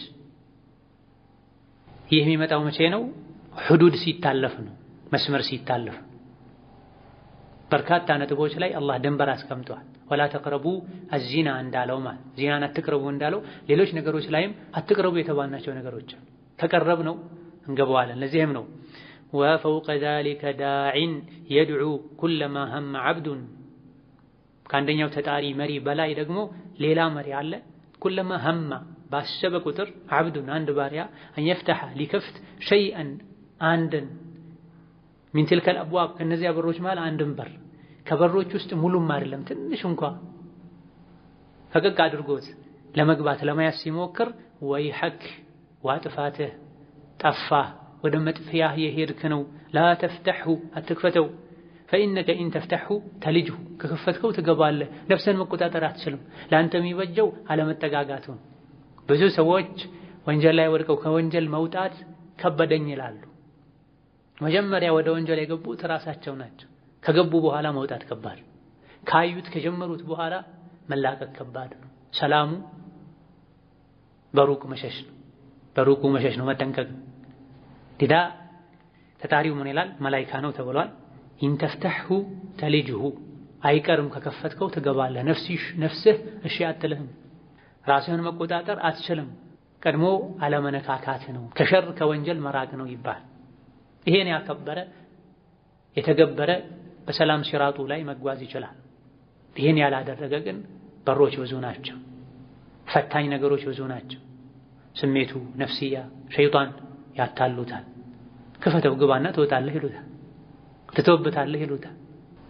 ይህ የሚመጣው መቼ ነው? ሁዱድ ሲታለፍ ነው፣ መስመር ሲታለፍ። በርካታ ነጥቦች ላይ አላህ ድንበር አስቀምጧል። ወላ ተቅረቡ አዚና እንዳለው ማለት ዚናን አትቅረቡ እንዳለው ሌሎች ነገሮች ላይም አትቅረቡ የተባልናቸው ነገሮች ከቀረብ ነው እንገባዋለን። ለዚህም ነው ወፈውቀ ዛሊከ ዳዒን የድዑ ኩለማ ሀመ ዐብዱን ከአንደኛው ተጣሪ መሪ በላይ ደግሞ ሌላ መሪ አለ። ኩለማ ሀመ ባሰበ ቁጥር አብዱን አንድ ባሪያ አንየፍተሐ ሊከፍት ሸይአን አንድን ሚን ትልከል አብዋብ ከነዚያ በሮች ማለት አንድን በር ከበሮች ውስጥ ሙሉም አይደለም ትንሽ እንኳን ፈቀቅ አድርጎት ለመግባት ለማያስ ሲሞክር ወይሐክ ዋጥፋትህ ጠፋህ ወደ መጥፊያህ የሄድክ ነው ላ ተፍተሑ አትክፈተው ፈኢነከ ኢን ተፍተሑ ተልጅሁ ከከፈትከው ትገባለህ ነፍስን መቆጣጠር አትችልም ለአንተ የሚበጀው አለመጠጋጋቱ ብዙ ሰዎች ወንጀል ላይ ወድቀው ከወንጀል መውጣት ከበደኝ ይላሉ መጀመሪያ ወደ ወንጀል የገቡት ራሳቸው ናቸው ከገቡ በኋላ መውጣት ከባድ ካዩት ከጀመሩት በኋላ መላቀቅ ከባድ ነው ሰላሙ በሩቁ መሸሽ ነው መጠንቀቅ ዲዳ ተጣሪው ምን ይላል መላኢካ ነው ተብሏል ኢንተፍተሑ ተልጅሁ አይቀርም ከከፈትከው ትገባለህ ነፍስህ እሺ አትልህም ራስህን መቆጣጠር አትችልም ቀድሞ አለመነካካት ነው ከሸር ከወንጀል መራቅ ነው ይባል ይሄን ያከበረ የተገበረ በሰላም ሲራጡ ላይ መጓዝ ይችላል ይሄን ያላደረገ ግን በሮች ብዙ ናቸው ፈታኝ ነገሮች ብዙ ናቸው ስሜቱ ነፍስያ ሸይጣን ያታሉታል ክፈተው ግባና ትወጣለህ ይሉታል ትተውበታለህ ይሉታል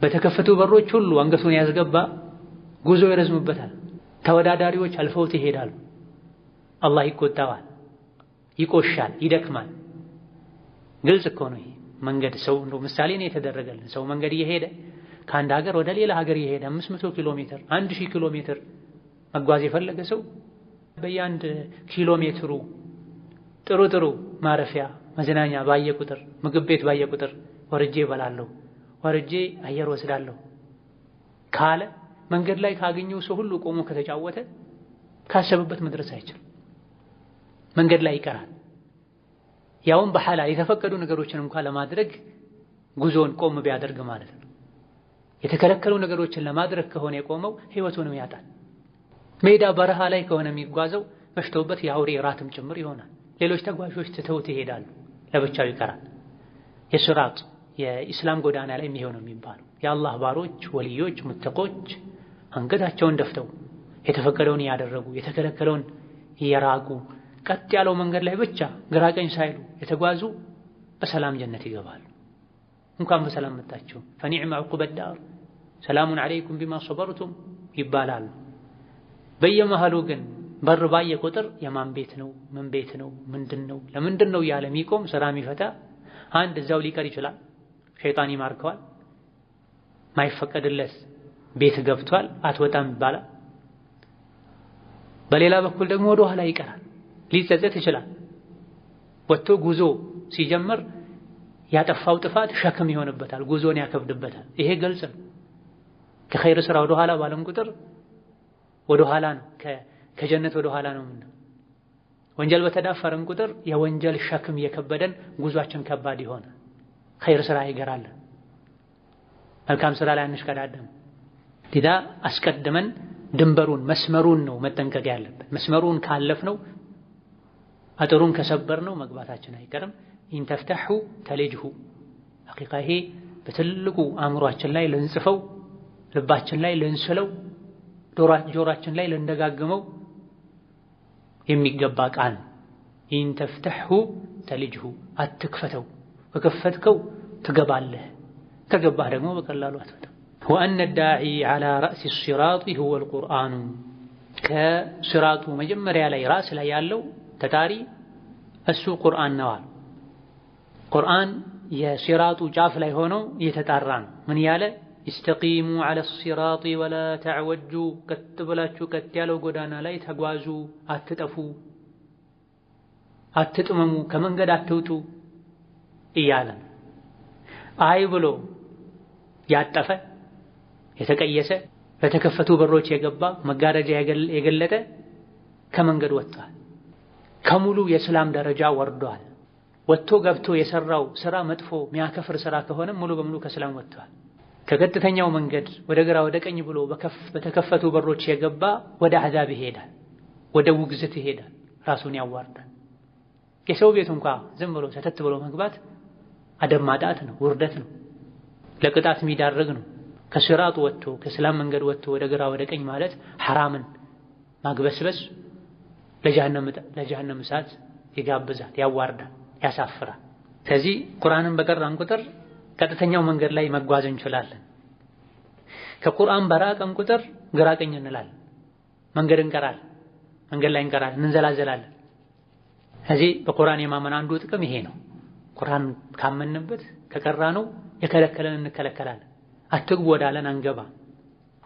በተከፈቱ በሮች ሁሉ አንገቱን ያስገባ ጉዞ ይረዝምበታል ተወዳዳሪዎች አልፈውት ይሄዳሉ አላህ ይቆጣዋል ይቆሻል ይደክማል ግልጽ እኮ ነው ይሄ መንገድ ሰው እንደው ምሳሌ ነው የተደረገልን ሰው መንገድ እየሄደ ከአንድ ሀገር ወደ ሌላ ሀገር እየሄደ 500 ኪሎ ሜትር 1000 ኪሎ ሜትር መጓዝ የፈለገ ሰው በየአንድ ኪሎ ሜትሩ ጥሩ ማረፊያ መዝናኛ ባየ ቁጥር ምግብ ቤት ባየ ቁጥር ወርጄ እበላለሁ ወርጄ አየር ወስዳለሁ ካለ መንገድ ላይ ካገኘው ሰው ሁሉ ቆሞ ከተጫወተ ካሰበበት መድረስ አይችልም መንገድ ላይ ይቀራል ያውን በሐላል የተፈቀዱ ነገሮችን እንኳን ለማድረግ ጉዞን ቆም ቢያደርግ ማለት ነው የተከለከሉ ነገሮችን ለማድረግ ከሆነ የቆመው ህይወቱንም ያጣል ሜዳ በረሃ ላይ ከሆነ የሚጓዘው መሽቶበት የአውሬ ራትም ጭምር ይሆናል ሌሎች ተጓዦች ትተውት ይሄዳሉ ለብቻው ይቀራል የሲራጥ የኢስላም ጎዳና ላይ የሚሆነው የሚባለው የአላህ ባሮች ወልዮች ሙተቆች አንገታቸውን ደፍተው የተፈቀደውን ያደረጉ የተከለከለውን የራቁ ቀጥ ያለው መንገድ ላይ ብቻ ግራቀኝ ሳይሉ የተጓዙ በሰላም ጀነት ይገባሉ እንኳን በሰላም መጣችሁ ፈኒዕማ ዑቁበድ ዳር ሰላሙን ዐለይኩም ቢማ ሰበርቱም ይባላሉ በየመሃሉ ግን በር ባየ ቁጥር የማን ቤት ነው ምን ቤት ነው ምንድነው ለምንድነው ያለ የሚቆም ስራ የሚፈታ አንድ እዛው ሊቀር ይችላል ሸይጣን ይማርከዋል ማይፈቀድለት ቤት ገብቷል አትወጣም ይባላል በሌላ በኩል ደግሞ ወደ ኋላ ይቀራል ሊጸጸት ይችላል ወጥቶ ጉዞ ሲጀምር ያጠፋው ጥፋት ሸክም ይሆንበታል ጉዞን ያከብድበታል ይሄ ግልጽ ነው ከኸይር ስራ ወደ ኋላ ባለም ቁጥር ወደ ኋላ ነው ከጀነት ወደ ኋላ ነው ምን ወንጀል በተዳፈረን ቁጥር የወንጀል ሸክም የከበደን ጉዟችን ከባድ ይሆናል ኸይር ስራ ይገራል መልካም ስራ ላይ አንሽቀዳደም ዲዳ አስቀድመን ድንበሩን መስመሩን ነው መጠንቀቅ ያለበት መስመሩን ካለፍነው አጥሩን ከሰበርነው መግባታችን አይቀርም ኢንተፍተሑ ተልጅሁ ሐቂቃ ይሄ በትልቁ አእምሯችን ላይ ልንጽፈው ልባችን ላይ ልንስለው ጆሮአችን ላይ ልንደጋግመው የሚገባ ቃል ኢንተፍተሑ ተልጅሁ አትክፈተው ከከፈትከው ትገባለህ ከገባህ ደግሞ በቀላሉ አትወጣም ወአነ ዳዒ ዐላ ረእሲ ሲራጢ ሁወ አልቁርአኑ ከሲራጡ መጀመሪያ ላይ ራስ ላይ ያለው ተጣሪ እሱ ቁርአን ነው ቁርአን የሲራጡ ጫፍ ላይ ሆኖ እየተጣራ ነው ምን ያለ استقيموا على الصراط ولا تعوجوا كتبلاችሁ ቀጥ ያለው ጎዳና ላይ ተጓዙ አትጠፉ አትጥመሙ ከመንገድ አትውጡ እያለ አይ ብሎ ያጠፈ የተቀየሰ በተከፈቱ በሮች የገባ መጋረጃ የገለጠ ከመንገድ ወጥቷል ከሙሉ የእስላም ደረጃ ወርዷል ወጥቶ ገብቶ የሰራው ስራ መጥፎ የሚያከፍር ስራ ከሆነ ሙሉ በሙሉ ከእስላም ወጥቷል ከቀጥተኛው መንገድ ወደ ግራ ወደ ቀኝ ብሎ በተከፈቱ በሮች የገባ ወደ አዛብ ይሄዳል ወደ ውግዘት ይሄዳል ራሱን ያዋርዳል የሰው ቤት እንኳን ዝም ብሎ ሰተት ብሎ መግባት አደብ ማጣት ነው ውርደት ነው ለቅጣት የሚዳርግ ነው ከሲራጡ ወጥቶ ከእስላም መንገድ ወጥቶ ወደ ግራ ወደ ቀኝ ማለት ሐራምን ማግበስበስ ለጀሃነም እሳት ይጋብዛል፣ ያዋርዳል፣ ያሳፍራል። ስለዚህ ቁርአንን በቀራን ቁጥር ቀጥተኛው መንገድ ላይ መጓዝ እንችላለን። ከቁርአን በራቀን ቁጥር ግራ ቀኝ እንላለን፣ መንገድ ላይ እንቀራለን፣ እንዘላዘላለን። ስለዚህ በቁርአን የማመን አንዱ ጥቅም ይሄ ነው። ቁርአን ካመንበት ከቀራነው የከለከለን እንከለከላለን፣ አትግቡ ወዳለን አንገባ።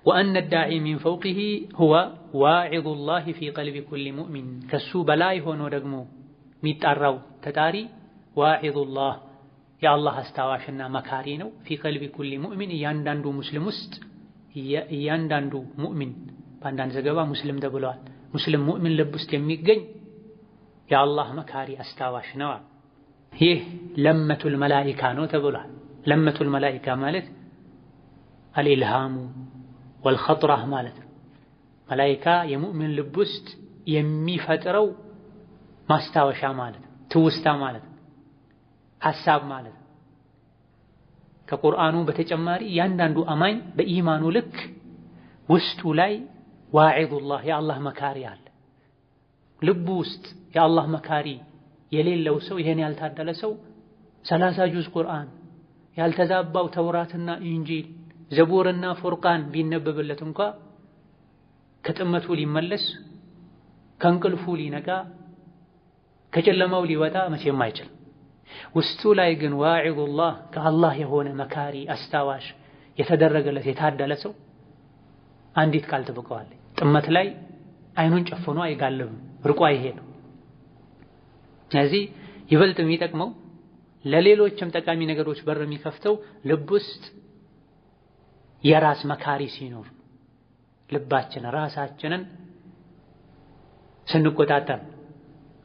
ወአነ ዳዒ ሚን ፈውቂሂ ሁወ ዋዒዙላሂ ፊ ቀልቢ ኩሊ ሙእሚን ከሱ በላይ ሆኖ ደግሞ የሚጣራው ተጣሪ ዋዒዙላህ የአላህ አስታዋሽና መካሪ ነው። ፊ ቀልቢ ኩሊ ሙእሚን እያንዳንዱ ሙስሊም ውስጥ እያንዳንዱ ሙእሚን በአንዳንድ ዘገባ ሙስሊም ተብለዋል። ሙስሊም ሙእሚን ልብ ውስጥ የሚገኝ የአላህ መካሪ አስታዋሽ ነው። ይህ ለመቱል መላኢካ ነው ተብሏል። ለመቱል መላኢካ ማለት አልኢልሃሙ ወልኸጥራህ ማለት ነው። መላኢካ የሙእሚን ልብ ውስጥ የሚፈጥረው ማስታወሻ ማለት ነው፣ ትውስታ ማለት ነው፣ ሐሳብ ማለት ነው። ከቁርአኑ በተጨማሪ እያንዳንዱ አማኝ በኢማኑ ልክ ውስጡ ላይ ዋዒዙላህ የአላህ መካሪ አለ። ልቡ ውስጥ የአላህ መካሪ የሌለው ሰው ይሄን ያልታደለ ሰው 30 ጁዝ ቁርአን ያልተዛባው ተውራትና ኢንጂል ዘቡርና ፉርቃን ቢነበብለት እንኳ ከጥመቱ ሊመለስ ከእንቅልፉ ሊነቃ ከጨለማው ሊወጣ መቼም አይችልም። ውስጡ ላይ ግን ዋዒዙላህ ከአላህ የሆነ መካሪ አስታዋሽ የተደረገለት የታደለ ሰው አንዲት ቃል ትበቃዋለች። ጥመት ላይ አይኑን ጨፍኖ አይጋልብም፣ ርቆ አይሄድም። ስለዚህ ይበልጥ የሚጠቅመው ለሌሎችም ጠቃሚ ነገሮች በር የሚከፍተው ልብ ውስጥ የራስ መካሪ ሲኖር ልባችን ራሳችንን ስንቆጣጠር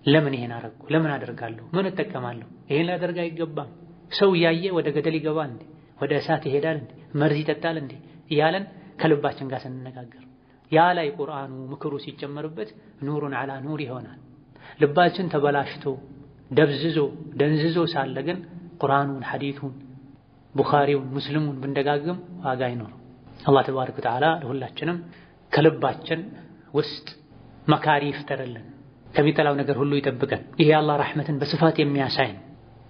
ለምን ይሄን አደረኩ፣ ለምን አደርጋለሁ፣ ምን እጠቀማለሁ፣ ይሄን ላደርግ አይገባም፣ ሰው እያየ ወደ ገደል ይገባል እንዴ፣ ወደ እሳት ይሄዳል እንዴ፣ መርዝ ይጠጣል እንዴ እያለን ከልባችን ጋር ስንነጋገር ያ ላይ ቁርአኑ ምክሩ ሲጨመርበት ኑሩን አላ ኑር ይሆናል። ልባችን ተበላሽቶ ደብዝዞ ደንዝዞ ሳለ ግን ቁርአኑን፣ ሐዲቱን፣ ቡኻሪውን፣ ሙስሊሙን ብንደጋግም ዋጋ አይኖርም። አላህ ተባረከ ወተዓላ ለሁላችንም ከልባችን ውስጥ መካሪ ይፍጠርልን፣ ከሚጠላው ነገር ሁሉ ይጠብቀን። ይሄ የአላህ ረሕመትን በስፋት የሚያሳይ ነው።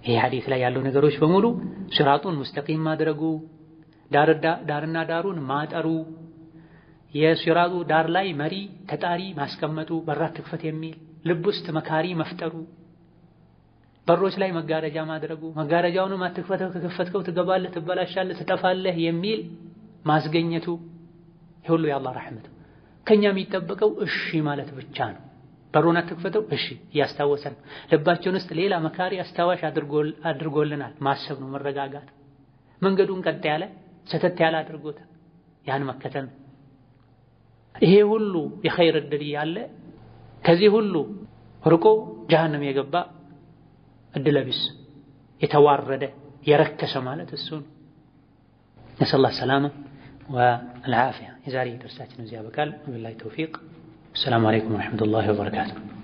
ይሄ ሐዲስ ላይ ያሉ ነገሮች በሙሉ ሲራጡን ሙስተቂም ማድረጉ፣ ዳርና ዳሩን ማጠሩ፣ የሲራጡ ዳር ላይ መሪ ተጣሪ ማስቀመጡ፣ በራት ትክፈት የሚል ልብ ውስጥ መካሪ መፍጠሩ፣ በሮች ላይ መጋረጃ ማድረጉ፣ መጋረጃውንም አትክፈተው ከከፈትከው ትገባለህ፣ ትበላሻለህ፣ ትጠፋለህ የሚል ማስገኘቱ፣ ሁሉ የአላህ ረሕመት። ከኛ የሚጠበቀው እሺ ማለት ብቻ ነው። በሩን አትክፈተው እሺ እያስታወሰን ልባችን ውስጥ ሌላ መካሪ አስታዋሽ አድርጎልናል። ማሰብ ነው፣ መረጋጋት። መንገዱን ቀጥ ያለ ሰተት ያለ አድርጎታል፣ ያን መከተል። ይሄ ሁሉ የኸይር ዕድል ያለ ከዚህ ሁሉ ርቆ ጀሃነም የገባ ዕድለ ቢስ የተዋረደ የረከሰ ማለት እሱ ነው። ነስአሉላህ ሰላማ ወልዓፊያ። የዛሬ ደርሳችን እዚህ ያበቃል። ወቢላሂ ተውፊቅ። አሰላሙ አለይኩም ወረሕመቱላሂ ወበረካቱሁ።